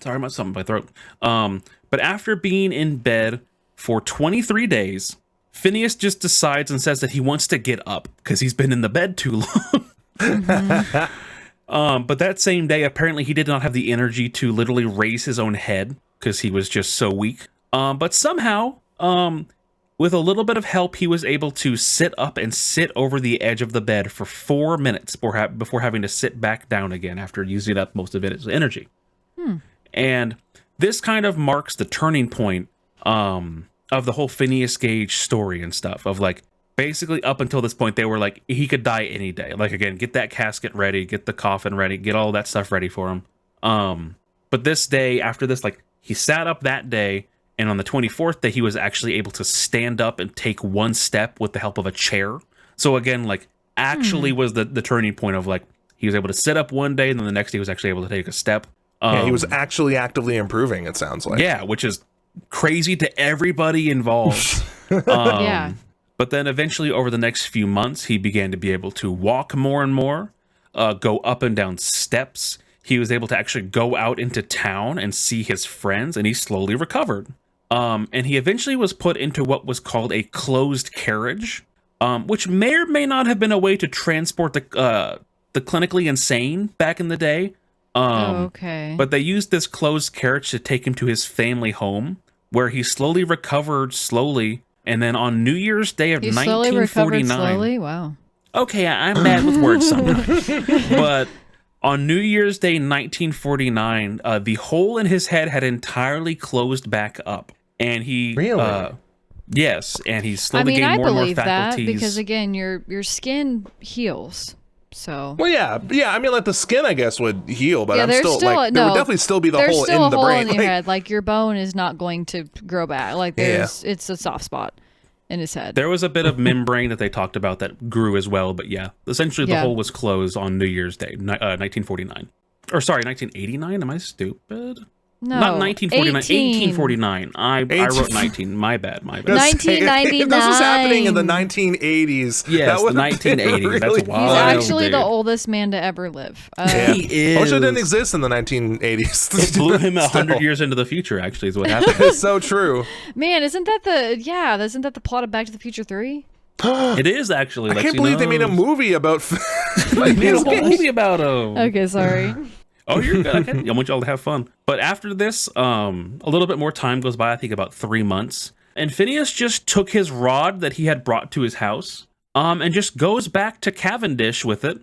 about something in my throat. But after being in bed for 23 days, Phineas just decides and says that he wants to get up because he's been in the bed too long. Mm-hmm. But that same day, apparently he did not have the energy to literally raise his own head because he was just so weak. But somehow, with a little bit of help, he was able to sit up and sit over the edge of the bed for 4 minutes before having to sit back down again after using up most of its energy. And this kind of marks the turning point of the whole Phineas Gage story and stuff. Of like, basically up until this point, they were like, he could die any day. Like, again, get that casket ready, get the coffin ready, get all that stuff ready for him. But this day, after this, like, he sat up that day, and on the 24th day, he was actually able to stand up and take one step with the help of a chair. So again, like, actually was the turning point of, like, he was able to sit up one day, and then the next day he was actually able to take a step. Yeah, he was actually actively improving, it sounds like. Yeah, which is crazy to everybody involved. Yeah. But then eventually, over the next few months, he began to be able to walk more and more, go up and down steps. He was able to actually go out into town and see his friends, and he slowly recovered. And he eventually was put into what was called a closed carriage, which may or may not have been a way to transport the clinically insane back in the day. Okay. But they used this closed carriage to take him to his family home, where he slowly recovered slowly. And then on New Year's Day of 1949... Slowly? Wow. Okay, I'm bad with words sometimes. But on New Year's Day 1949, the hole in his head had entirely closed back up. And he... Really? Yes, and he slowly gained more and more faculties. I believe that because, again, your skin heals. So. Well, yeah. I mean, like the skin, I guess, would heal, but I'm still like, no, there would definitely still be the hole still in the hole brain. In your head. Like your bone is not going to grow back. Like it's a soft spot in his head. There was a bit of membrane that they talked about that grew as well, but yeah, essentially the hole was closed on New Year's Day, 1949. Or sorry, 1989. Am I stupid? No, not 1949. 1849. I wrote 19. My bad. 1999. This was happening in the 1980s. Yes, the 1980s. Really, that's wild. He's actually the oldest man to ever live. He is. OSHA didn't exist in the 1980s. It blew him 100 years into the future. Actually, is what happened. It's so true. Man, isn't that the plot of Back to the Future 3? It is actually. I can't believe they made a movie about. They made a whole movie about him. Okay, sorry. Oh, you're good. I want y'all to have fun. But after this, a little bit more time goes by, I think about 3 months. And Phineas just took his rod that he had brought to his house. and just goes back to Cavendish with it,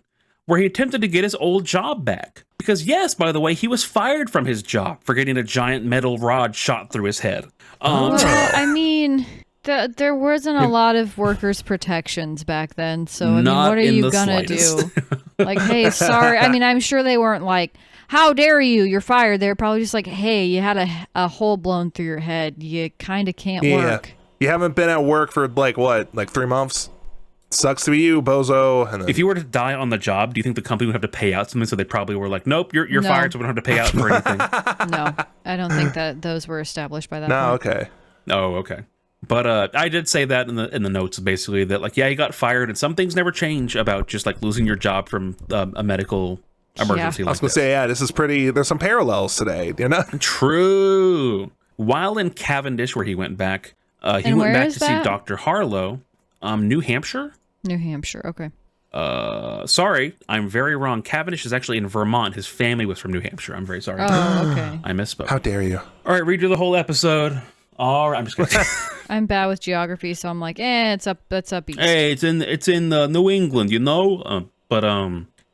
where he attempted to get his old job back. Because yes, by the way, he was fired from his job for getting a giant metal rod shot through his head. Well, I mean, there wasn't a lot of workers' protections back then, so I mean, what are you gonna do? Like, hey, sorry. I mean, I'm sure they weren't like, how dare you, you're fired. They're probably just like, hey, you had a hole blown through your head. You kind of can't work. You haven't been at work for like 3 months? Sucks to be you, bozo. And then, if you were to die on the job, do you think the company would have to pay out something? So they probably were like, nope, you're fired, so we don't have to pay out for anything. No, I don't think that those were established by that no, point. okay. Oh, okay. But I did say that in the notes, basically, that like, yeah, you got fired, and some things never change about just like losing your job from a medical emergency. Yeah. I was gonna say, yeah, this is pretty. There's some parallels today, you know. True. While in Cavendish, where he went back, he went back to see Dr. Harlow, New Hampshire. New Hampshire, okay. Sorry, I'm very wrong. Cavendish is actually in Vermont. His family was from New Hampshire. I'm very sorry. Oh, okay. I misspoke. How dare you? All right, redo the whole episode. All right, I'm just kidding. I'm bad with geography, so I'm like, it's up east. Hey, it's in New England, you know. But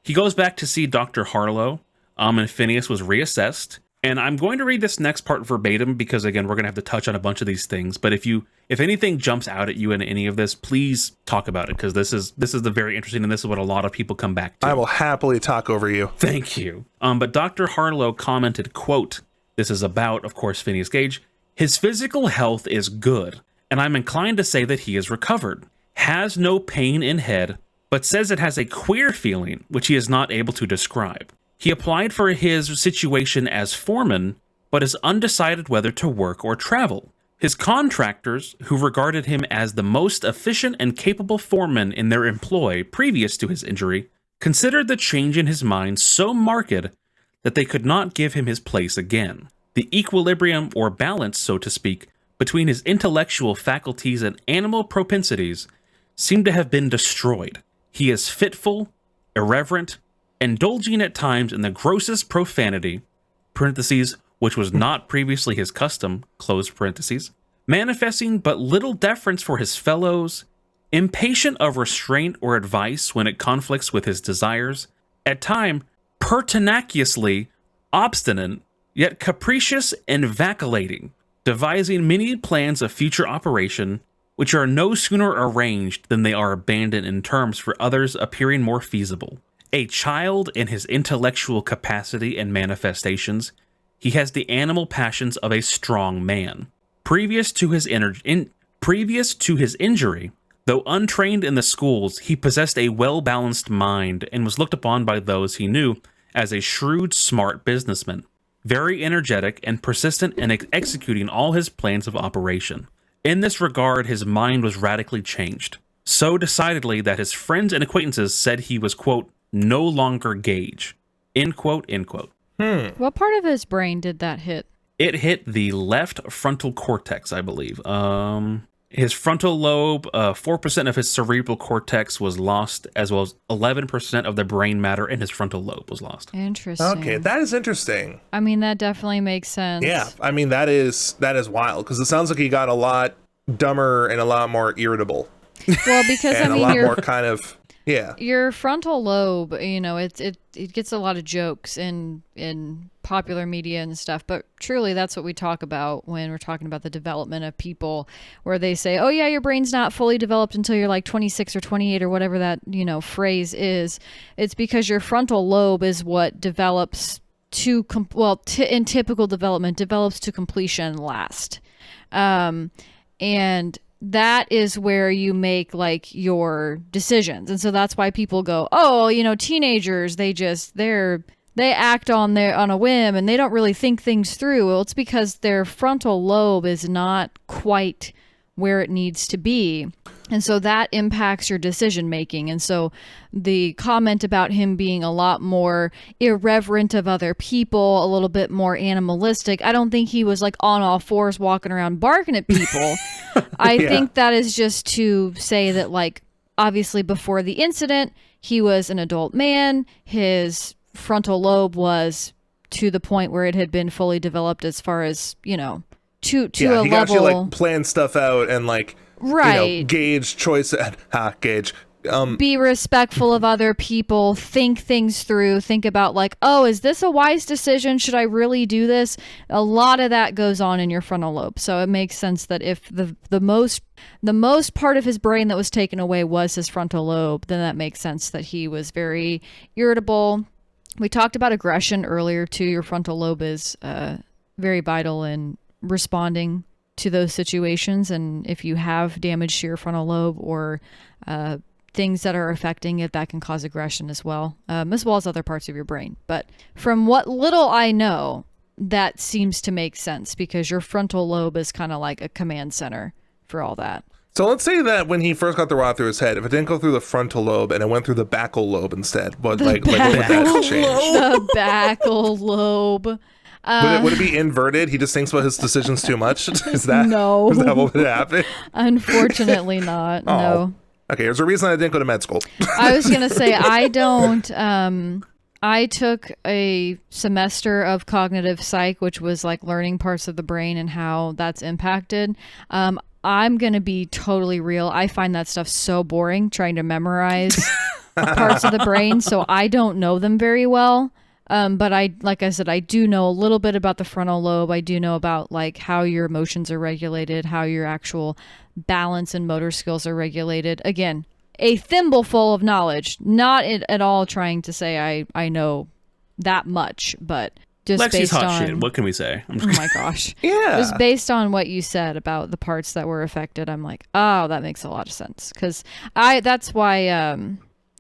he goes back to see Dr. Harlow. And Phineas was reassessed. And I'm going to read this next part verbatim because, again, we're going to have to touch on a bunch of these things. But if anything jumps out at you in any of this, please talk about it, because this is the very interesting, and this is what a lot of people come back to. I will happily talk over you. Thank you. But Dr. Harlow commented, quote, this is about, of course, Phineas Gage, his physical health is good, and I'm inclined to say that he is recovered, has no pain in head, but says it has a queer feeling, which he is not able to describe. He applied for his situation as foreman, but is undecided whether to work or travel. His contractors, who regarded him as the most efficient and capable foreman in their employ previous to his injury, considered the change in his mind so marked that they could not give him his place again. The equilibrium, or balance, so to speak, between his intellectual faculties and animal propensities seemed to have been destroyed. He is fitful, irreverent, indulging at times in the grossest profanity, parentheses, which was not previously his custom, close parentheses, manifesting but little deference for his fellows, impatient of restraint or advice when it conflicts with his desires, at time pertinaciously obstinate, yet capricious and vacillating, devising many plans of future operation, which are no sooner arranged than they are abandoned in terms for others appearing more feasible. A child in his intellectual capacity and manifestations, he has the animal passions of a strong man. Previous to his injury, though untrained in the schools, he possessed a well-balanced mind and was looked upon by those he knew as a shrewd, smart businessman, very energetic and persistent in executing all his plans of operation. In this regard, his mind was radically changed, so decidedly that his friends and acquaintances said he was, quote, no longer Gage, end quote, end quote. What part of his brain did that hit? It hit the left frontal cortex, I believe. His frontal lobe, 4% of his cerebral cortex was lost, as well as 11% of the brain matter in his frontal lobe was lost. Interesting. Okay, that is interesting. I mean, that definitely makes sense. Yeah, I mean, that is wild, because it sounds like he got a lot dumber and a lot more irritable. Well, because and I mean, a lot more kind of, yeah. Your frontal lobe, you know, it gets a lot of jokes in popular media and stuff, but truly that's what we talk about when we're talking about the development of people, where they say, oh yeah, your brain's not fully developed until you're like 26 or 28 or whatever that, you know, phrase is. It's because your frontal lobe is what develops to in typical development develops to completion last. And that is where you make like your decisions. And so that's why people go, oh, you know, teenagers, they act on a whim and they don't really think things through. Well, it's because their frontal lobe is not quite where it needs to be. And so that impacts your decision making. And so the comment about him being a lot more irreverent of other people, a little bit more animalistic, I don't think he was like on all fours walking around barking at people. I think that is just to say that, like, obviously before the incident, he was an adult man. His frontal lobe was to the point where it had been fully developed as far as, you know, to a level. He actually like planned stuff out and like, right. You know, Gage choice. Gage. be respectful of other people, think things through, think about like, oh, is this a wise decision? Should I really do this? A lot of that goes on in your frontal lobe. So it makes sense that if the most part of his brain that was taken away was his frontal lobe, then that makes sense that he was very irritable. We talked about aggression earlier too. Your frontal lobe is very vital in responding to those situations. And if you have damage to your frontal lobe or things that are affecting it, that can cause aggression as well as other parts of your brain. But from what little I know, that seems to make sense because your frontal lobe is kind of like a command center for all that. So let's say that when he first got the rod through his head, if it didn't go through the frontal lobe and it went through the backal lobe instead, what would that change? The backal lobe. Would it be inverted? He just thinks about his decisions too much? Is that what would happen? Unfortunately not. Oh. No. Okay, there's a reason I didn't go to med school. I was going to say, I don't, I took a semester of cognitive psych, which was like learning parts of the brain and how that's impacted. I'm going to be totally real. I find that stuff so boring trying to memorize parts of the brain. So I don't know them very well. But like I said, I do know a little bit about the frontal lobe. I do know about like how your emotions are regulated, how your actual balance and motor skills are regulated. Again, a thimbleful of knowledge, not at all trying to say I know that much, but just Lexi's based hot on shit. What can we say? Oh my gosh. Yeah. Just based on what you said about the parts that were affected, I'm like, oh, that makes a lot of sense. Because that's why,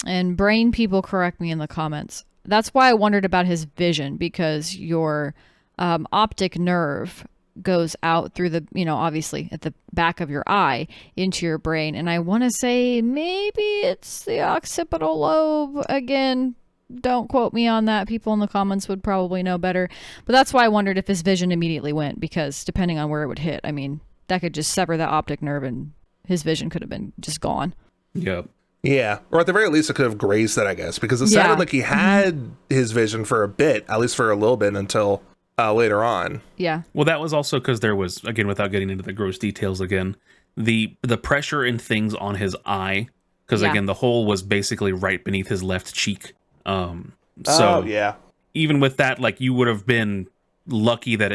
and brain people correct me in the comments. That's why I wondered about his vision, because your optic nerve goes out through the, obviously at the back of your eye into your brain. And I want to say maybe it's the occipital lobe. Again, don't quote me on that. People in the comments would probably know better. But that's why I wondered if his vision immediately went, because depending on where it would hit, I mean, that could just sever that optic nerve and his vision could have been just gone. Yep. Yeah, or at the very least, it could have grazed it, I guess, because it sounded like he had his vision for a bit, at least for a little bit, until later on. Yeah. Well, that was also because there was, again, without getting into the gross details again, the pressure and things on his eye, because again, the hole was basically right beneath his left cheek. So yeah. Even with that, like, you would have been lucky that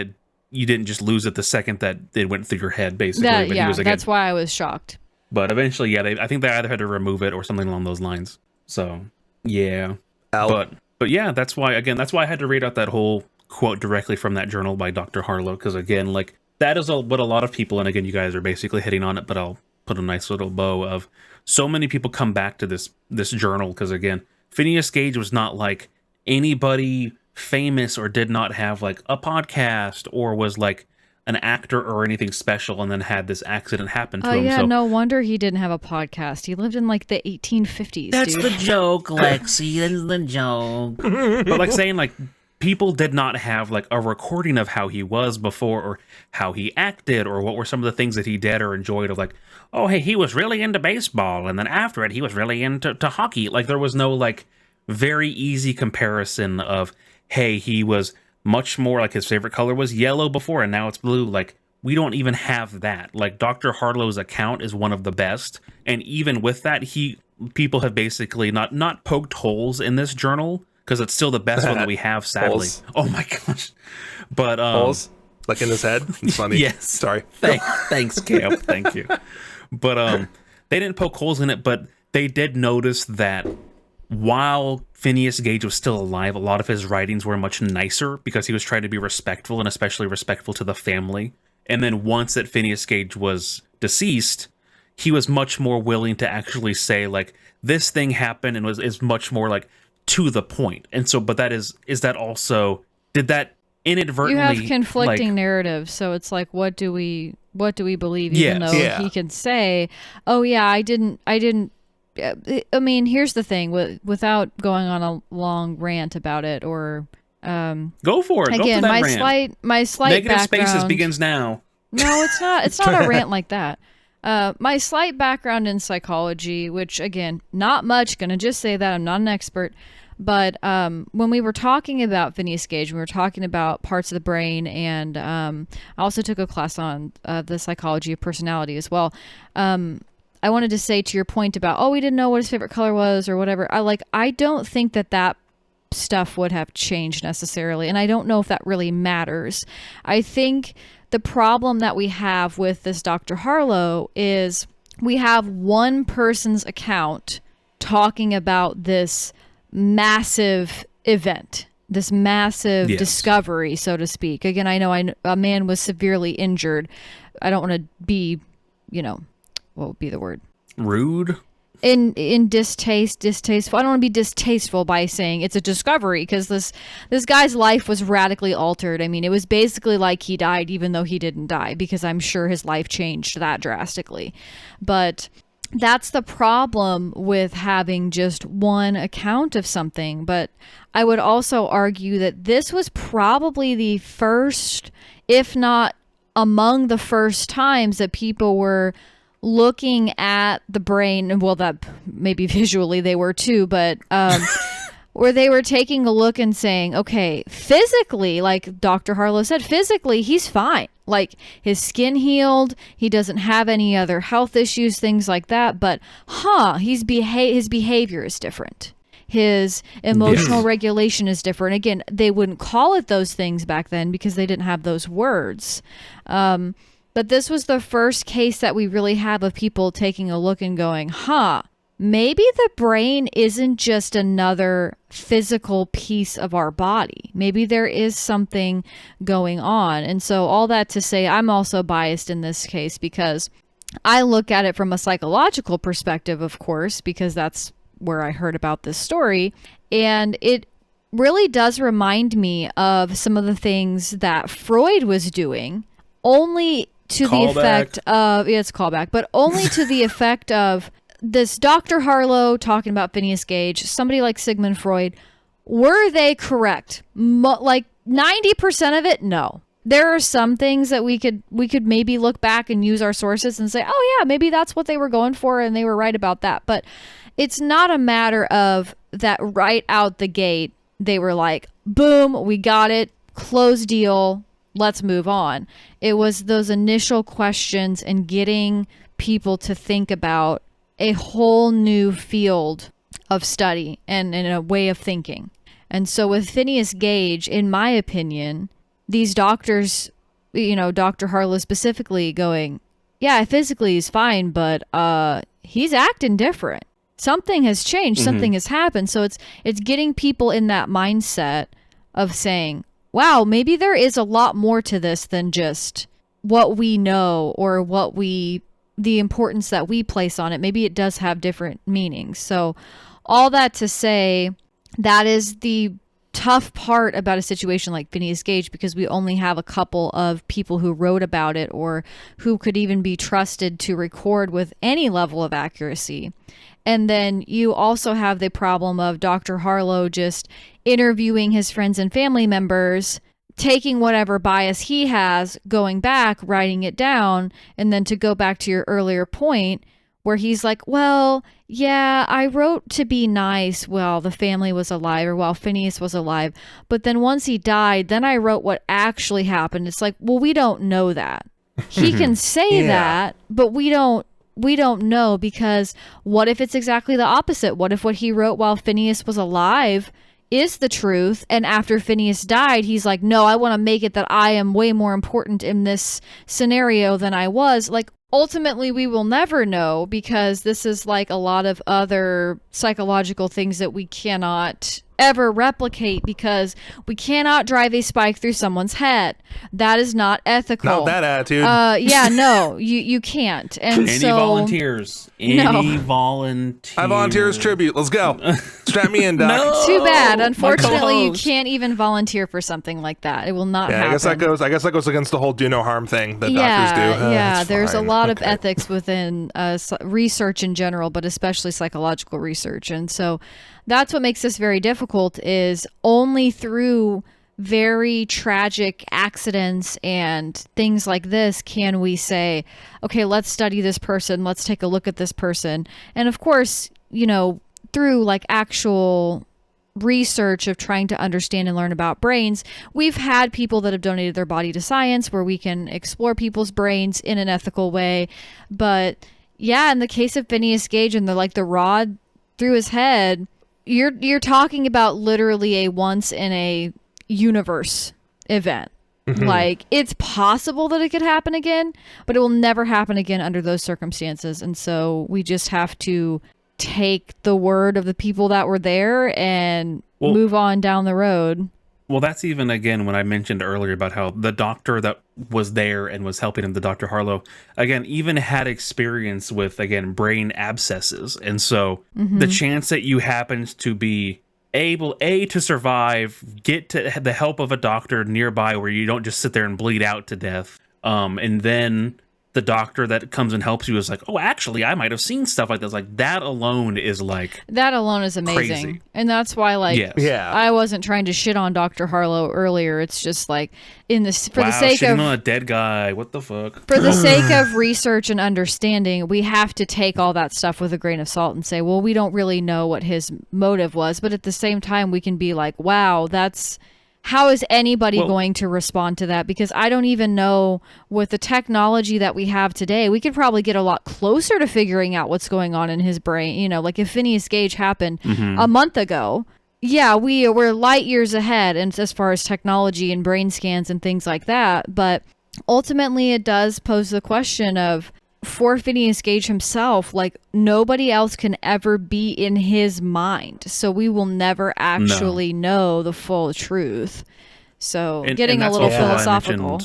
you didn't just lose it the second that it went through your head, basically. But he was, again, that's why I was shocked. But eventually, I think they either had to remove it or something along those lines. So, yeah. Ow. But yeah, that's why I had to read out that whole quote directly from that journal by Dr. Harlow, because again, like, that is what a lot of people, and again, you guys are basically hitting on it, but I'll put a nice little bow of, so many people come back to this journal, because again, Phineas Gage was not like anybody famous or did not have like a podcast or was like an actor or anything special and then had this accident happen to him. Yeah, so, no wonder he didn't have a podcast. He lived in like the 1850s. That's dude. the joke, Lexi. That's the joke. but like saying like people did not have like a recording of how he was before or how he acted or what were some of the things that he did or enjoyed of like, oh, hey, he was really into baseball and then after it he was really into hockey. Like there was no like very easy comparison of, hey, he was much more like his favorite color was yellow before and now it's blue. Like we don't even have that. Like Dr. Harlow's account is one of the best. And even with that, people have basically not poked holes in this journal because it's still the best one that we have, sadly. Holes. Oh my gosh. But Holes? Like in his head? It's funny. Yes. Sorry. Thanks, Camp. Thank you. But they didn't poke holes in it, but they did notice that while Phineas Gage was still alive, a lot of his writings were much nicer because he was trying to be respectful and especially respectful to the family. And then once that Phineas Gage was deceased, he was much more willing to actually say like this thing happened and is much more like to the point. And so, but is that also, did that inadvertently, you have conflicting narratives, so it's like what do we believe, even though he can say, oh yeah, I didn't. I mean, here's the thing, without going on a long rant about it, or go for it. Again, go for that my slight Negative background. Spaces begins now. No, it's not. It's not a rant like that. My slight background in psychology, which again, not much. Gonna just say that I'm not an expert. But when we were talking about Phineas Gage, we were talking about parts of the brain, and I also took a class on the psychology of personality as well. I wanted to say to your point about, oh, we didn't know what his favorite color was or whatever. I don't think that stuff would have changed necessarily. And I don't know if that really matters. I think the problem that we have with this Dr. Harlow is we have one person's account talking about this massive event, this massive discovery, so to speak. Again, I know a man was severely injured. I don't want to be, what would be the word? Rude? In distasteful. I don't want to be distasteful by saying it's a discovery, because this guy's life was radically altered. I mean, it was basically like he died even though he didn't die, because I'm sure his life changed that drastically. But that's the problem with having just one account of something. But I would also argue that this was probably the first, if not among the first times, that people were looking at the brain, well, that maybe visually they were too, but where they were taking a look and saying, okay, physically, like Dr. Harlow said, physically, he's fine. Like, his skin healed, he doesn't have any other health issues, things like that, but his behavior is different. His emotional regulation is different. Again, they wouldn't call it those things back then because they didn't have those words. But this was the first case that we really have of people taking a look and going, maybe the brain isn't just another physical piece of our body. Maybe there is something going on. And so all that to say, I'm also biased in this case because I look at it from a psychological perspective, of course, because that's where I heard about this story. And it really does remind me of some of the things that Freud was doing, only to the effect of, it's a callback, but only to the effect of this Dr. Harlow talking about Phineas Gage, somebody like Sigmund Freud. Were they correct? Like 90% of it, no. There are some things that we could maybe look back and use our sources and say, oh yeah, maybe that's what they were going for and they were right about that. But it's not a matter of that right out the gate. They were like, boom, we got it, closed deal, let's move on. It was those initial questions and getting people to think about a whole new field of study and a way of thinking. And so with Phineas Gage, in my opinion, these doctors, Dr. Harlow specifically going, yeah, physically he's fine, but he's acting different. Something has changed. Something has happened. So it's getting people in that mindset of saying, wow, maybe there is a lot more to this than just what we know or the importance that we place on it. Maybe it does have different meanings. So all that to say, that is the tough part about a situation like Phineas Gage, because we only have a couple of people who wrote about it or who could even be trusted to record with any level of accuracy. And then you also have the problem of Dr. Harlow just interviewing his friends and family members, taking whatever bias he has, going back, writing it down, and then to go back to your earlier point where he's like, well, yeah, I wrote to be nice while the family was alive or while Phineas was alive. But then once he died, then I wrote what actually happened. It's like, well, we don't know that. He can say that, but we don't know, because what if it's exactly the opposite? What if what he wrote while Phineas was alive is the truth, and after Phineas died, he's like, no, I want to make it that I am way more important in this scenario than I was. Like, ultimately, we will never know, because this is like a lot of other psychological things that we cannot ever replicate, because we cannot drive a spike through someone's head. That is not ethical. Not that attitude. Yeah, no, you can't. And Any volunteers? Any volunteers? I volunteer as tribute. Let's go. Strap me in, Doc. No. Too bad. Unfortunately, you can't even volunteer for something like that. It will not happen. I guess that goes against the whole do no harm thing that doctors do. Yeah, there's a lot of ethics within research in general, but especially psychological research. And so that's what makes this very difficult, is only through very tragic accidents and things like this can we say, okay, let's study this person, let's take a look at this person. And of course, through like actual research of trying to understand and learn about brains, we've had people that have donated their body to science where we can explore people's brains in an ethical way. But yeah, in the case of Phineas Gage and the rod through his head, you're talking about literally a once in a universe event. Like, it's possible that it could happen again, but it will never happen again under those circumstances. And so we just have to take the word of the people that were there and move on down the road. Well, that's even, again, when I mentioned earlier about how the doctor that was there and was helping him, the Dr. Harlow, again, even had experience with, again, brain abscesses. And so the chance that you happened to be able, to survive, get to the help of a doctor nearby where you don't just sit there and bleed out to death, and then the doctor that comes and helps you is like, oh, actually, I might have seen stuff like this. Like, that alone is amazing. Crazy. And that's why, I wasn't trying to shit on Dr. Harlow earlier. It's just like, the sake shitting of on a dead guy. What the fuck? For the sake of research and understanding, we have to take all that stuff with a grain of salt and say, well, we don't really know what his motive was. But at the same time, we can be like, wow, how is anybody going to respond to that? Because I don't even know, with the technology that we have today, we could probably get a lot closer to figuring out what's going on in his brain. You know, like if Phineas Gage happened a month ago, yeah, we're light years ahead and as far as technology and brain scans and things like that. But ultimately, it does pose the question of, for Phineas Gage himself, like, nobody else can ever be in his mind. So we will never actually know the full truth. So getting a little philosophical.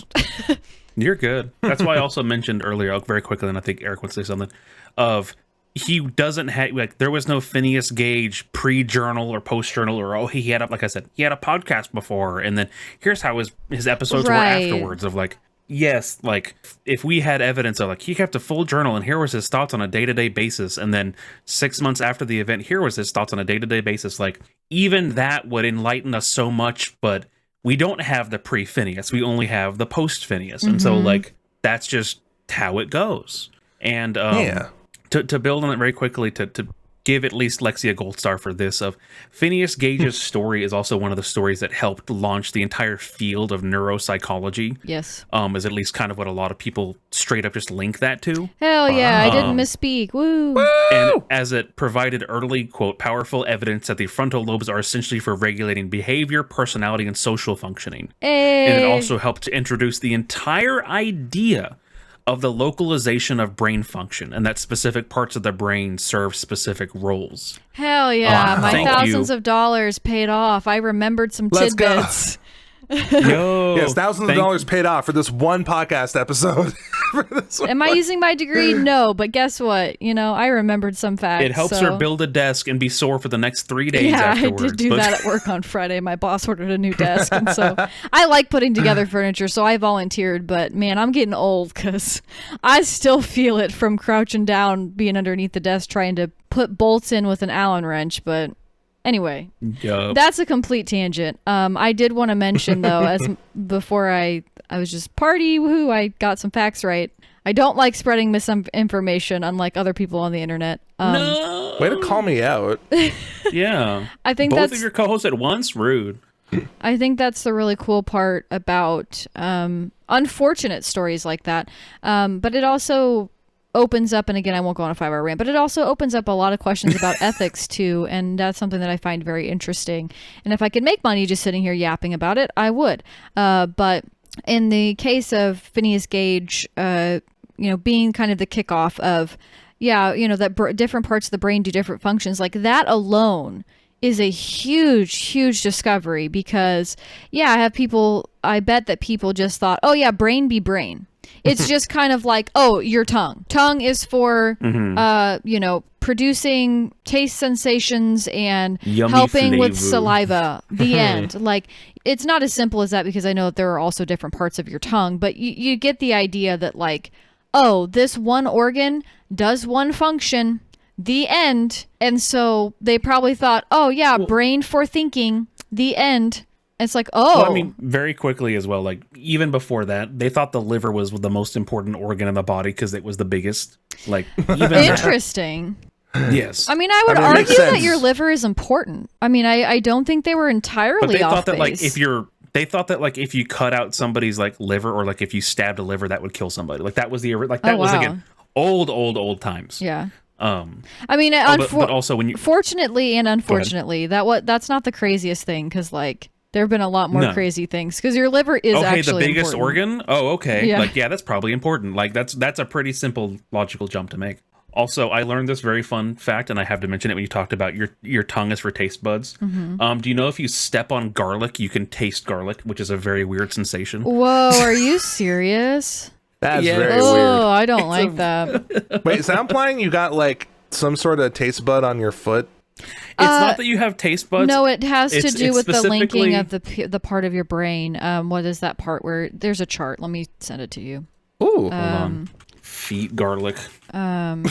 You're good. That's why I also mentioned earlier, very quickly, and I think Eric would say something, of he doesn't have, like, there was no Phineas Gage pre-journal or post-journal, or, he had like I said, he had a podcast before, and then here's how his episodes were afterwards, of like, yes, like, if we had evidence of, like, he kept a full journal and here was his thoughts on a day-to-day basis, and then 6 months after the event, here was his thoughts on a day-to-day basis, like, even that would enlighten us so much, but we don't have the pre-Phineas, we only have the post-Phineas, and so, like, that's just how it goes. And to build on it very quickly, to give at least Lexi a gold star for this, of Phineas Gage's story is also one of the stories that helped launch the entire field of neuropsychology. Yes. Is at least kind of what a lot of people straight up just link that to. Hell yeah, I didn't misspeak. Woo! And as it provided early, quote, powerful evidence that the frontal lobes are essentially for regulating behavior, personality, and social functioning. Hey. And it also helped to introduce the entire idea of the localization of brain function, and that specific parts of the brain serve specific roles. Hell yeah, my thousands of dollars paid off. I remembered some tidbits. Yo, yes, thousands of dollars paid off for this one podcast episode. Am I using my degree? No, but guess what? You know, I remembered some facts. It helps her build a desk and be sore for the next 3 days afterwards. I did do that at work on Friday. My boss ordered a new desk, and so I like putting together furniture, so I volunteered, but man, I'm getting old because I still feel it from crouching down, being underneath the desk, trying to put bolts in with an Allen wrench, but anyway, that's a complete tangent. I did want to mention, though, as before I was just party, woohoo, I got some facts right. I don't like spreading misinformation, unlike other people on the internet. No! Way to call me out. Yeah. I think both of your co-hosts at once? Rude. I think that's the really cool part about unfortunate stories like that. But it also opens up, and again, I won't go on a 5-hour rant, but it also opens up a lot of questions about ethics too, and that's something that I find very interesting. And if I could make money just sitting here yapping about it, I would. But in the case of Phineas Gage, being kind of the kickoff of, that different parts of the brain do different functions, like that alone is a huge, huge discovery, because, I bet that people just thought, oh yeah, brain be brain. It's just kind of like, oh, your tongue. Tongue is for, producing taste sensations and yummy helping with flavor. Saliva. The end. Like, it's not as simple as that, because I know that there are also different parts of your tongue, but you get the idea that, like, oh, this one organ does one function. The end. And so they probably thought, oh yeah, brain for thinking. The end. It's like, oh. Well, I mean, very quickly as well, like, even before that, they thought the liver was the most important organ in the body because it was the biggest. Like, even interesting. Yes. I mean, I would argue that your liver is important. I mean, I don't think they were entirely but they off thought that, base. they thought that, like, if you cut out somebody's, like, liver, or, like, if you stabbed a liver, that would kill somebody. Like, that was again, old times. Yeah. I mean, but also when you fortunately and unfortunately, that's not the craziest thing, because like there have been a lot more crazy things, because your liver is actually the biggest important. organ. Oh, okay. Yeah. Like, yeah, that's probably important. Like, that's a pretty simple logical jump to make. Also, I learned this very fun fact, and I have to mention it when you talked about your tongue is for taste buds. Do you know if you step on garlic, you can taste garlic, which is a very weird sensation? Whoa, are you serious? That's Yeah. very Oh, weird. I don't like that. Wait, so I'm implying you got like some sort of taste bud on your foot? It's not that you have taste buds. No, it has to do it's with the linking specifically- of the part of your brain. What is that part where there's a chart? Let me send it to you. Ooh. Hold on. Feet garlic. No,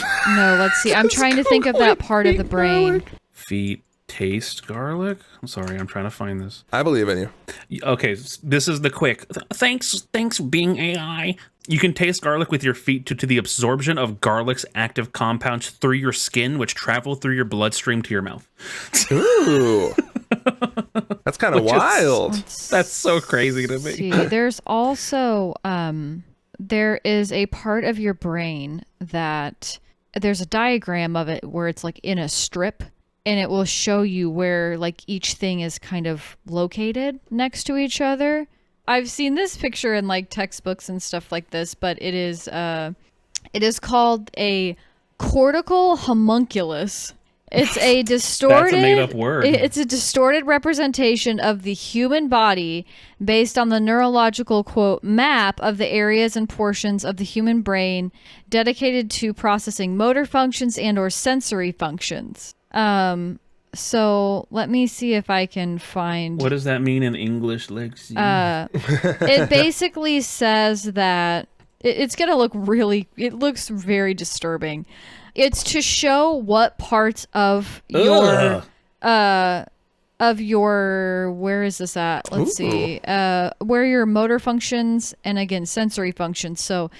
let's see. I'm trying to think of that part of the brain. Feet taste garlic. I'm sorry, I'm trying to find this. I believe in you. Okay, this is the quick. Thanks, being AI. You can taste garlic with your feet due to the absorption of garlic's active compounds through your skin, which travel through your bloodstream to your mouth. Ooh. That's kind of wild. That's so crazy to me. See, there's also there is a part of your brain that there's a diagram of it where it's like in a strip, and it will show you where like each thing is kind of located next to each other. I've seen this picture in like textbooks and stuff like this, but it is called a cortical homunculus. It's a distorted. That's a made-up word. It's a distorted representation of the human body based on the neurological quote map of the areas and portions of the human brain dedicated to processing motor functions and or sensory functions. So let me see if I can find. What does that mean in English, Lexi? It basically says that it's gonna look it looks very disturbing. It's to show what parts of your where is this at? Let's see. Where your motor functions and again sensory functions. So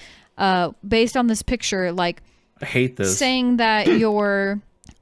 based on this picture, like I hate this. saying that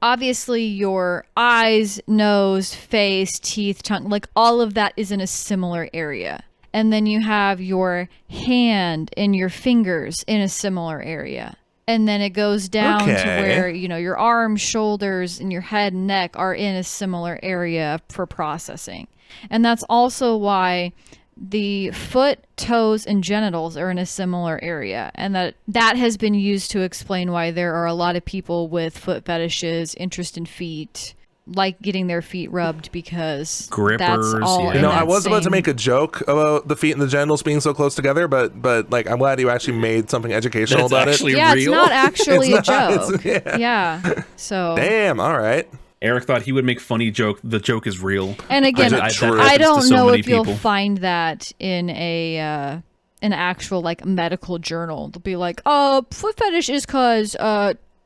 obviously your eyes, nose, face, teeth, tongue, like all of that is in a similar area. And then you have your hand and your fingers in a similar area. And then it goes down to where, your arms, shoulders, and your head and neck are in a similar area for processing. And that's also why the foot, toes, and genitals are in a similar area. And that has been used to explain why there are a lot of people with foot fetishes, interest in feet, like getting their feet rubbed, because Grippers, that's all yeah. in I that was about to same- make a joke about the feet and the genitals being so close together, but like I'm glad you actually made something educational That's about actually it. Yeah, real. it's not actually It's a not, joke. it's- Yeah. So Damn, all right. Eric thought he would make funny joke. The joke is real. and again, I- that I happens I to don't so know many if you'll people. find that in an actual like medical journal. They'll be like, foot fetish is cause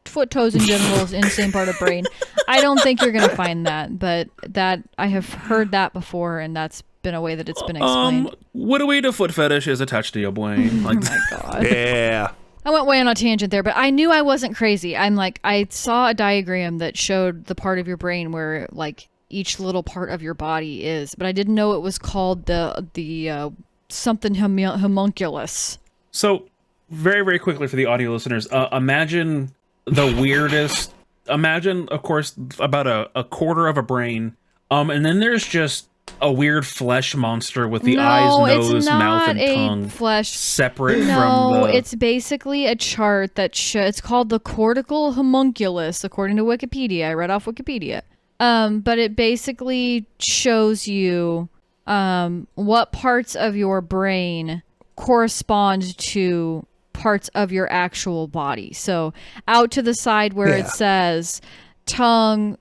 foot, toes, and genitals in the same part of brain. I don't think you're gonna find that, but that I have heard that before, and that's been a way that it's been explained. What a way to foot fetish is attached to your brain. Like, Oh my god. Yeah. I went way on a tangent there, but I knew I wasn't crazy. I'm like, I saw a diagram that showed the part of your brain where like each little part of your body is, but I didn't know it was called the something homunculus. so, very, very quickly for the audio listeners, imagine the weirdest. Imagine, of course, about a quarter of a brain, and then there's just a weird flesh monster with the eyes, nose, it's not mouth, and a tongue flesh. separate from No, the. it's basically a chart that it's called the cortical homunculus, according to Wikipedia. I read off Wikipedia. But it basically shows you what parts of your brain correspond to parts of your actual body. So out to the side where it says tongue,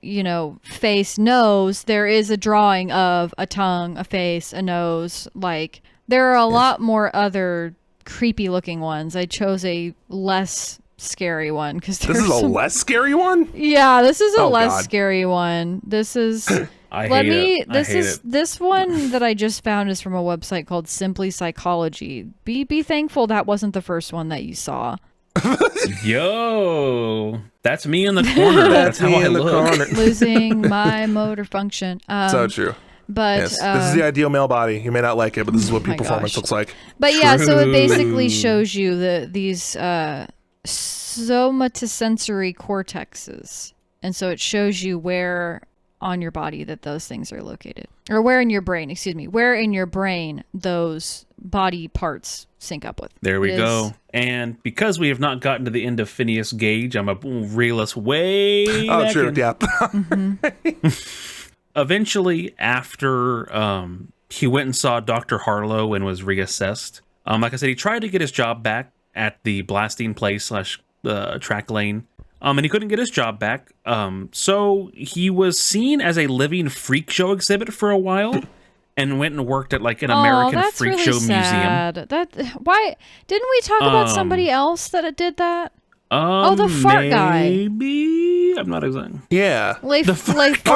face, nose, there is a drawing of a tongue, a face, a nose. Like there are a lot more other creepy looking ones. I chose a less scary one because This is a less scary one? yeah, this is a Oh, less God. scary one. This is I hate it. I hate it. this one that I just found is from a website called Simply Psychology. Be thankful that wasn't the first one that you saw. Yo, that's me in the corner. That's how me I in the look. corner. Losing my motor function. So true. But Yes. This is the ideal male body. You may not like it, but this is what my peak performance gosh. looks like. But yeah, so it True. basically shows you these somatosensory cortexes. And so it shows you where on your body that those things are located. Or where in your brain, where in your brain those body parts sync up with. There we go. And because we have not gotten to the end of Phineas Gage, I'm a reel us way back true. in. Yeah. Eventually, after he went and saw Dr. Harlow and was reassessed, like I said, he tried to get his job back at the blasting place / track lane. And he couldn't get his job back. So he was seen as a living freak show exhibit for a while and went and worked at like an American that's freak really show sad. museum. Why didn't we talk about somebody else that did that? The fart guy. Maybe I'm not exactly. Yeah. Like I guess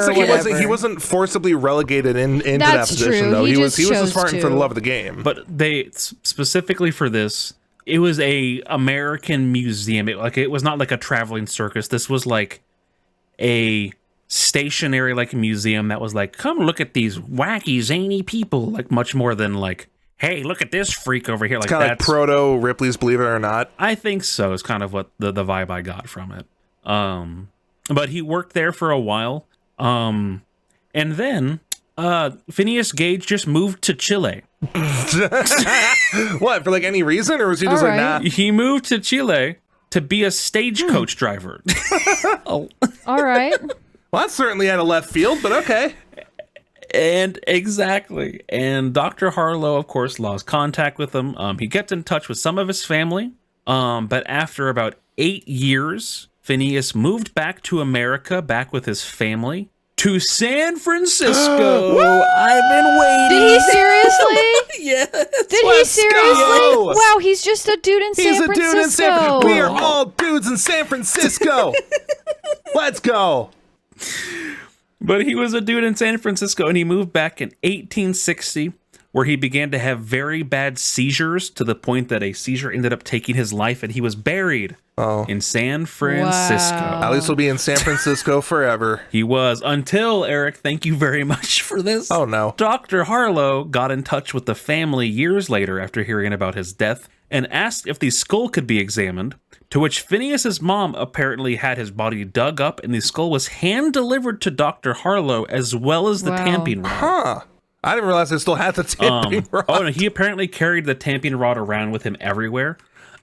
whatever. he wasn't forcibly relegated into that That's position true. though. He He was just just chose farting for the to. love of the game. But they specifically for this, it was a American museum. It was not like a traveling circus. This was like a stationary like museum that was like, come look at these wacky zany people. Like much more than like, hey, look at this freak over here. Like Kind of like that's proto Ripley's Believe It or Not. I think so. Is kind of what the vibe I got from it. But he worked there for a while. And then Phineas Gage just moved to Chile. What, for like any reason, or was he just All like, right. nah? He moved to Chile to be a stagecoach driver. All right. Well, that's certainly out of left field, but okay. And exactly. And Dr. Harlow, of course, lost contact with him. He kept in touch with some of his family. But after about 8 years, Phineas moved back to America, back with his family, to San Francisco. I've been waiting. Did he seriously? Yes. Did he seriously? go. Wow, he's just a dude in He's San a Francisco. dude in San Francisco. We are all dudes in San Francisco. Let's go. But he was a dude in San Francisco, and he moved back in 1860, where he began to have very bad seizures to the point that a seizure ended up taking his life, and he was buried in San Francisco. Wow. At least we'll be in San Francisco forever. He was, until, Eric, thank you very much for this. Oh, no. Dr. Harlow got in touch with the family years later after hearing about his death and asked if the skull could be examined, to which Phineas's mom apparently had his body dug up and the skull was hand-delivered to Dr. Harlow as well as the Wow. tamping rod. Huh. I didn't realize they still had the tipping rod. Oh, no, he apparently carried the tamping rod around with him everywhere.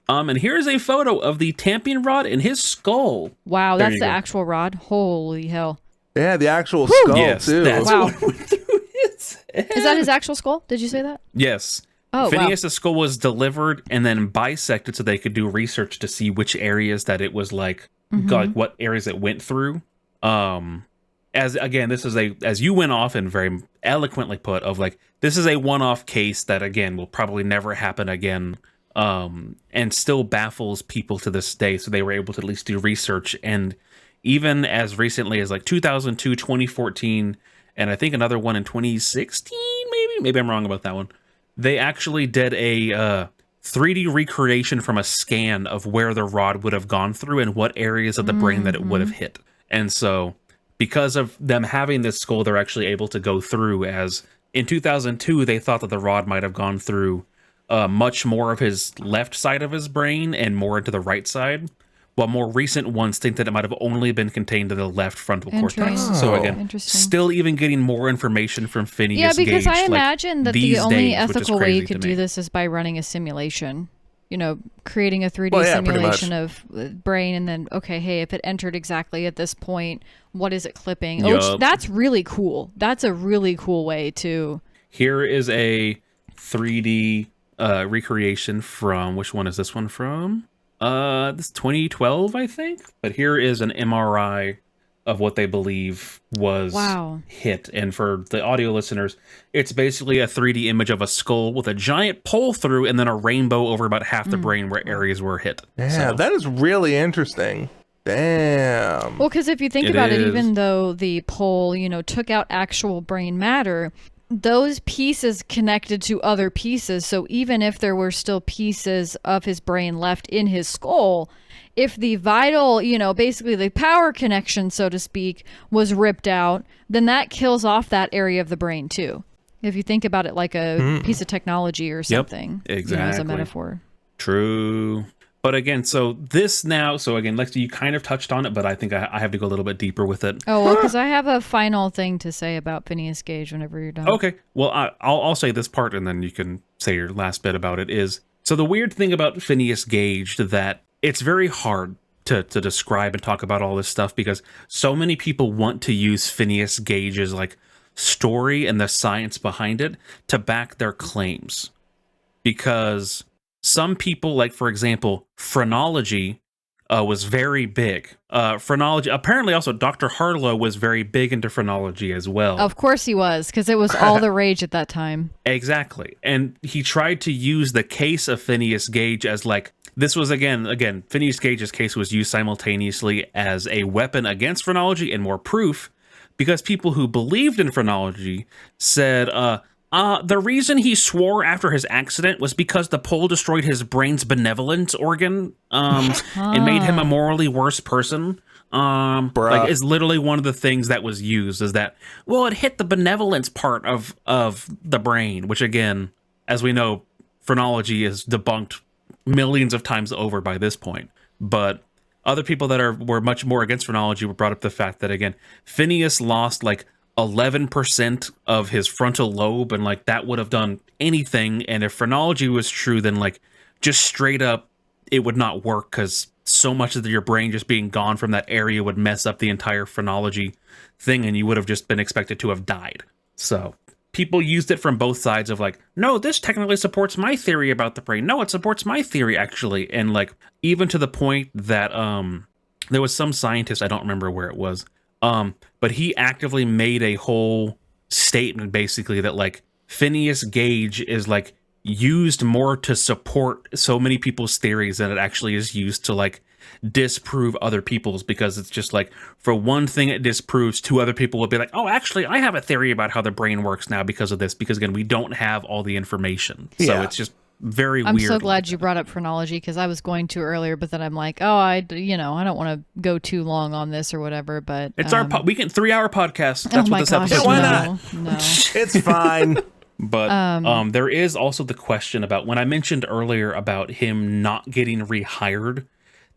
And here's a photo of the tamping rod in his skull. Wow, There that's you the go. actual rod. Holy hell. Yeah, the actual skull, Yes, too. that's Wow. what went through his head. Is that his actual skull? Did you say that? Yes. Oh, wow. Phineas' skull was delivered and then bisected so they could do research to see which areas that it was like what areas it went through. As again, this is as you went off and very eloquently put of like, this is a one-off case that again will probably never happen again. And still baffles people to this day. So they were able to at least do research. And even as recently as like 2002, 2014, and I think another one in 2016, maybe I'm wrong about that one. They actually did a 3D recreation from a scan of where the rod would have gone through and what areas of the brain that it would have hit. And so because of them having this skull, they're actually able to go through, as in 2002, they thought that the rod might have gone through much more of his left side of his brain and more into the right side, while more recent ones think that it might have only been contained to the left frontal cortex. Interesting. So again, Interesting. still even getting more information from Phineas Yeah, because Gage, I like, imagine that the these only days, which is ethical way you crazy could to me. do this is by running a simulation. You know, creating a 3D Well, yeah, pretty simulation of brain, and then, okay, hey, if it entered exactly at this point, what is it clipping? Oh, Yup. that's really cool. That's a really cool way to... Here is a 3D recreation from, which one is this one from? This 2012, I think. But here is an MRI of what they believe was Wow. hit. And for the audio listeners, it's basically a 3D image of a skull with a giant pull through and then a rainbow over about half the brain where areas were hit. Yeah, So, that is really interesting. Damn. Well, because if you think It about it, is. even though the pole, took out actual brain matter, those pieces connected to other pieces. So even if there were still pieces of his brain left in his skull, if the vital, basically the power connection, so to speak, was ripped out, then that kills off that area of the brain too. If you think about it like a piece of technology or something, as a exactly. metaphor. True. But again, so again, Lexi, you kind of touched on it, but I think I have to go a little bit deeper with it. Oh, well, because I have a final thing to say about Phineas Gage whenever you're done. Okay, well, I'll say this part, and then you can say your last bit about it. So the weird thing about Phineas Gage that it's very hard to describe and talk about all this stuff because so many people want to use Phineas Gage's like story and the science behind it to back their claims. Because some people, like for example, phrenology was very big. Phrenology, apparently also Dr. Harlow was very big into phrenology as well. Of course he was, because it was all the rage at that time. Exactly. And he tried to use the case of Phineas Gage as like, this was again, Phineas Gage's case was used simultaneously as a weapon against phrenology and more proof because people who believed in phrenology said, the reason he swore after his accident was because the pole destroyed his brain's benevolence organ, and made him a morally worse person. Like is literally one of the things that was used is that, well, it hit the benevolence part of the brain, which again, as we know, phrenology is debunked millions of times over by this point. But other people that were much more against phrenology were brought up the fact that again, Phineas lost like 11% of his frontal lobe, and like that would have done anything. And if phrenology was true, then like just straight up it would not work because so much of your brain just being gone from that area would mess up the entire phrenology thing, and you would have just been expected to have died. So people used it from both sides of like, no, this technically supports my theory about the brain. No, it supports my theory actually. And like even to the point that there was some scientist, I don't remember where it was, but he actively made a whole statement basically that like Phineas Gage is like used more to support so many people's theories than it actually is used to like disprove other people's, because it's just like for one thing it disproves, two other people will be like, oh, actually I have a theory about how the brain works now because of this, because again we don't have all the information. So it's just very I'm weird. so glad you brought up phrenology because I was going to earlier, but then I'm like, oh, I don't want to go too long on this or whatever. But it's our we can 3-hour podcast. That's what this gosh, episode. Why not? No. It's fine. But there is also the question about when I mentioned earlier about him not getting rehired.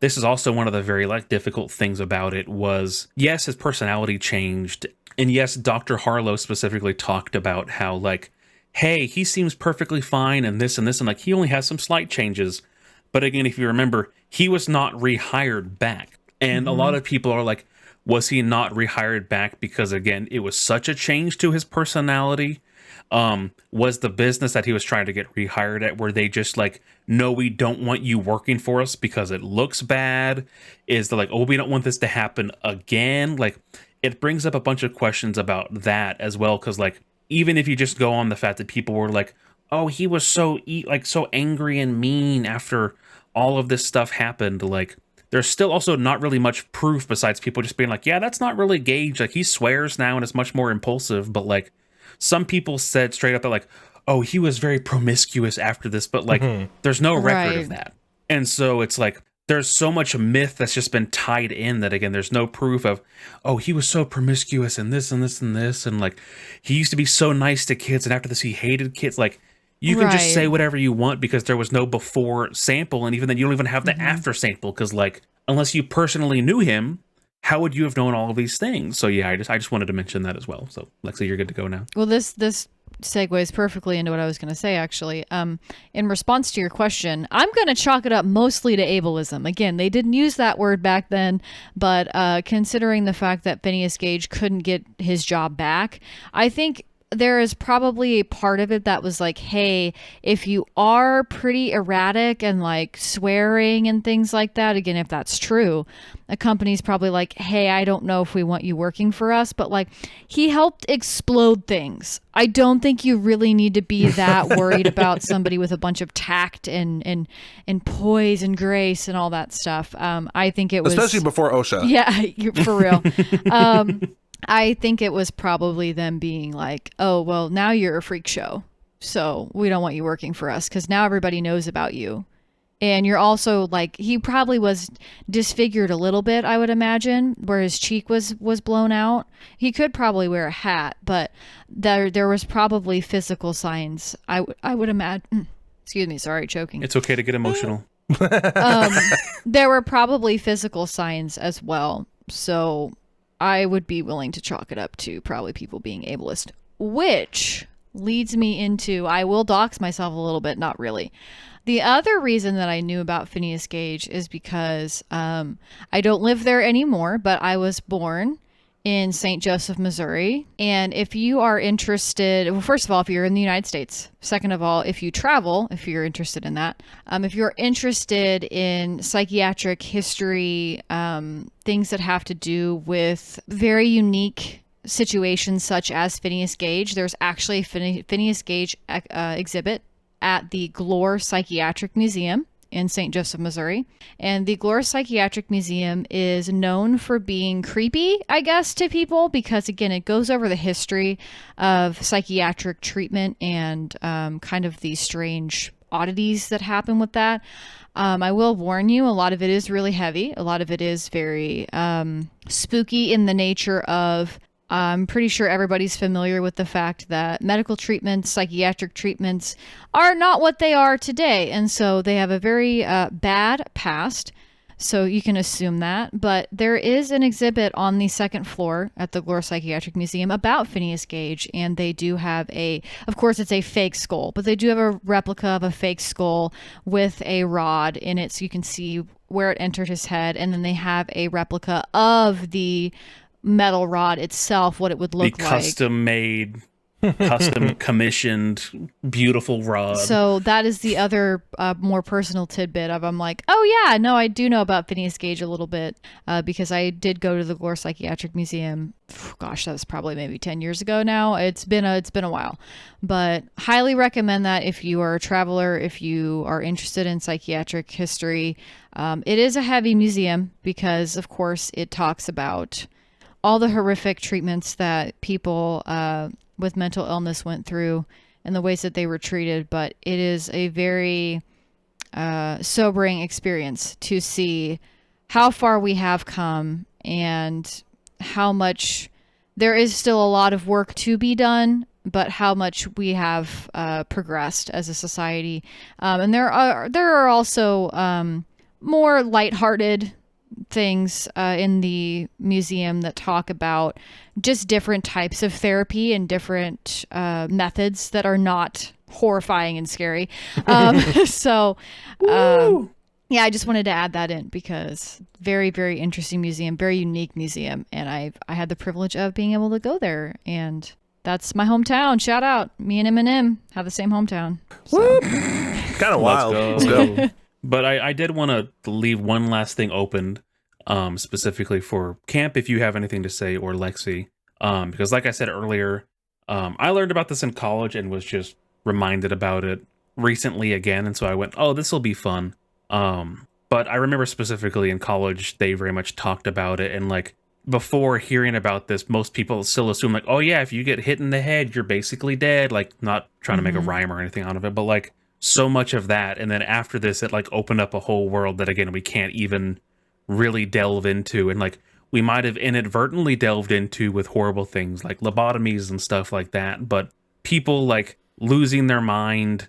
This is also one of the very like difficult things about it was, yes, his personality changed. And yes, Dr. Harlow specifically talked about how like, hey, he seems perfectly fine and this and this, and like he only has some slight changes. But again, if you remember, he was not rehired back. And a lot of people are like, was he not rehired back because again, it was such a change to his personality? Was the business that he was trying to get rehired at, were they just like, no, we don't want you working for us because it looks bad? Is the like, oh, we don't want this to happen again? Like, it brings up a bunch of questions about that as well. Cause like, even if you just go on the fact that people were like, oh, he was so so angry and mean after all of this stuff happened, like there's still also not really much proof besides people just being like, yeah, that's not really Gage. Like he swears now and is much more impulsive. But like some people said straight up that like, oh, he was very promiscuous after this, but like there's no record of that. And so it's like, there's so much myth that's just been tied in that again, there's no proof of, oh, he was so promiscuous and this and this and this. And like, he used to be so nice to kids. And after this, he hated kids. Like you can just say whatever you want because there was no before sample. And even then you don't even have the after sample. Cause like, unless you personally knew him, how would you have known all of these things? So yeah, I just wanted to mention that as well. So Lexi, you're good to go now. Well, this segues perfectly into what I was going to say, actually. In response to your question, I'm going to chalk it up mostly to ableism. Again, they didn't use that word back then, but considering the fact that Phineas Gage couldn't get his job back, I think there is probably a part of it that was like, hey, if you are pretty erratic and like swearing and things like that, again, if that's true, a company's probably like, hey, I don't know if we want you working for us, but like he helped explode things. I don't think you really need to be that worried about somebody with a bunch of tact and poise and grace and all that stuff. I think it was, especially before OSHA. Yeah, for real. I think it was probably them being like, oh, well, now you're a freak show, so we don't want you working for us because now everybody knows about you. And you're also like, he probably was disfigured a little bit, I would imagine, where his cheek was blown out. He could probably wear a hat, but there was probably physical signs, I would imagine. Excuse me, sorry, choking. It's okay to get emotional. There were probably physical signs as well. So I would be willing to chalk it up to probably people being ableist, which leads me into, I will dox myself a little bit, not really. The other reason that I knew about Phineas Gage is because I don't live there anymore, but I was born in St. Joseph, Missouri. And if you are interested, well, first of all, if you're in the United States, second of all, if you travel, if you're interested in that, if you're interested in psychiatric history, things that have to do with very unique situations such as Phineas Gage, there's actually a Phineas Gage exhibit at the Glore Psychiatric Museum in St. Joseph, Missouri. And the Glore Psychiatric Museum is known for being creepy, I guess, to people because, again, it goes over the history of psychiatric treatment and kind of the strange oddities that happen with that. I will warn you, a lot of it is really heavy. A lot of it is very spooky in the nature of, I'm pretty sure everybody's familiar with the fact that medical treatments, psychiatric treatments are not what they are today. And so they have a very bad past. So you can assume that. But there is an exhibit on the second floor at the Glore Psychiatric Museum about Phineas Gage. And they do have of course, it's a fake skull, but they do have a replica of a fake skull with a rod in it. So you can see where it entered his head. And then they have a replica of the metal rod itself, what it would look like. Custom made, custom commissioned, beautiful rod. So that is the other more personal tidbit of, I'm like, oh yeah, no, I do know about Phineas Gage a little bit because I did go to the Glore Psychiatric Museum. Gosh, that was probably maybe 10 years ago now. It's been a while, but highly recommend that if you are a traveler, if you are interested in psychiatric history. It is a heavy museum because, of course, it talks about all the horrific treatments that people with mental illness went through and the ways that they were treated. But it is a very sobering experience to see how far we have come and how much there is still a lot of work to be done, but how much we have progressed as a society. And there are also more lighthearted things in the museum that talk about just different types of therapy and different methods that are not horrifying and scary. Yeah, I just wanted to add that in because very, very interesting museum, very unique museum. And I had the privilege of being able to go there, and that's my hometown. Shout out. Me and Eminem have the same hometown. So. Kind of wild. Let's go. But I did want to leave one last thing open, specifically for Camp, if you have anything to say, or Lexi. Because like I said earlier, I learned about this in college and was just reminded about it recently again. And so I went, oh, this will be fun. But I remember specifically in college, they very much talked about it. And like before hearing about this, most people still assume like, oh yeah, if you get hit in the head, you're basically dead. Like not trying to make a rhyme or anything out of it, but like, so much of that, and then after this it like opened up a whole world that again we can't even really delve into, and like we might have inadvertently delved into with horrible things like lobotomies and stuff like that, but people like losing their mind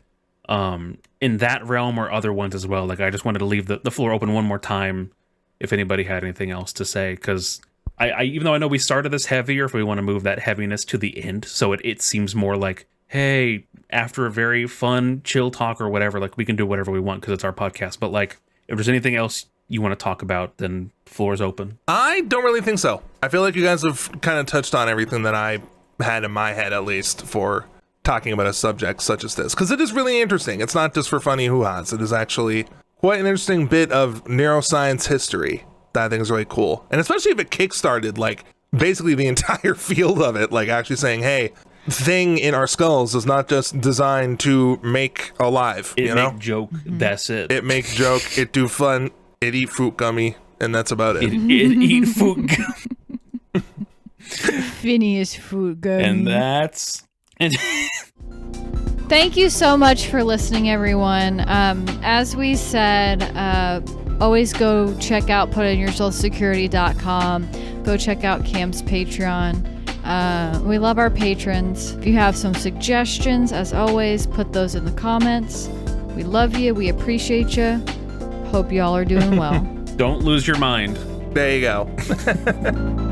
in that realm or other ones as well. Like I just wanted to leave the floor open one more time if anybody had anything else to say, because I even though I know we started this heavier, if we want to move that heaviness to the end so it seems more like, hey, after a very fun, chill talk or whatever, like we can do whatever we want because it's our podcast. But like, if there's anything else you want to talk about, then the floor is open. I don't really think so. I feel like you guys have kind of touched on everything that I had in my head, at least, for talking about a subject such as this. Because it is really interesting. It's not just for funny hoo-has. It is actually quite an interesting bit of neuroscience history that I think is really cool. And especially if it kickstarted, like, basically the entire field of it, like actually saying, hey, thing in our skulls is not just designed to make alive. It you know? make joke, that's it. It make joke, it do fun, it eat fruit gummy, and that's about it. It eat food gummy. Phineas food gummy. And that's... Thank you so much for listening, everyone. As we said, always go check out putinyourselfsecurity.com. Go check out Cam's Patreon. We love our patrons. If you have some suggestions, as always, put those in the comments. We love you. We appreciate you. Hope y'all are doing well. Don't lose your mind. There you go.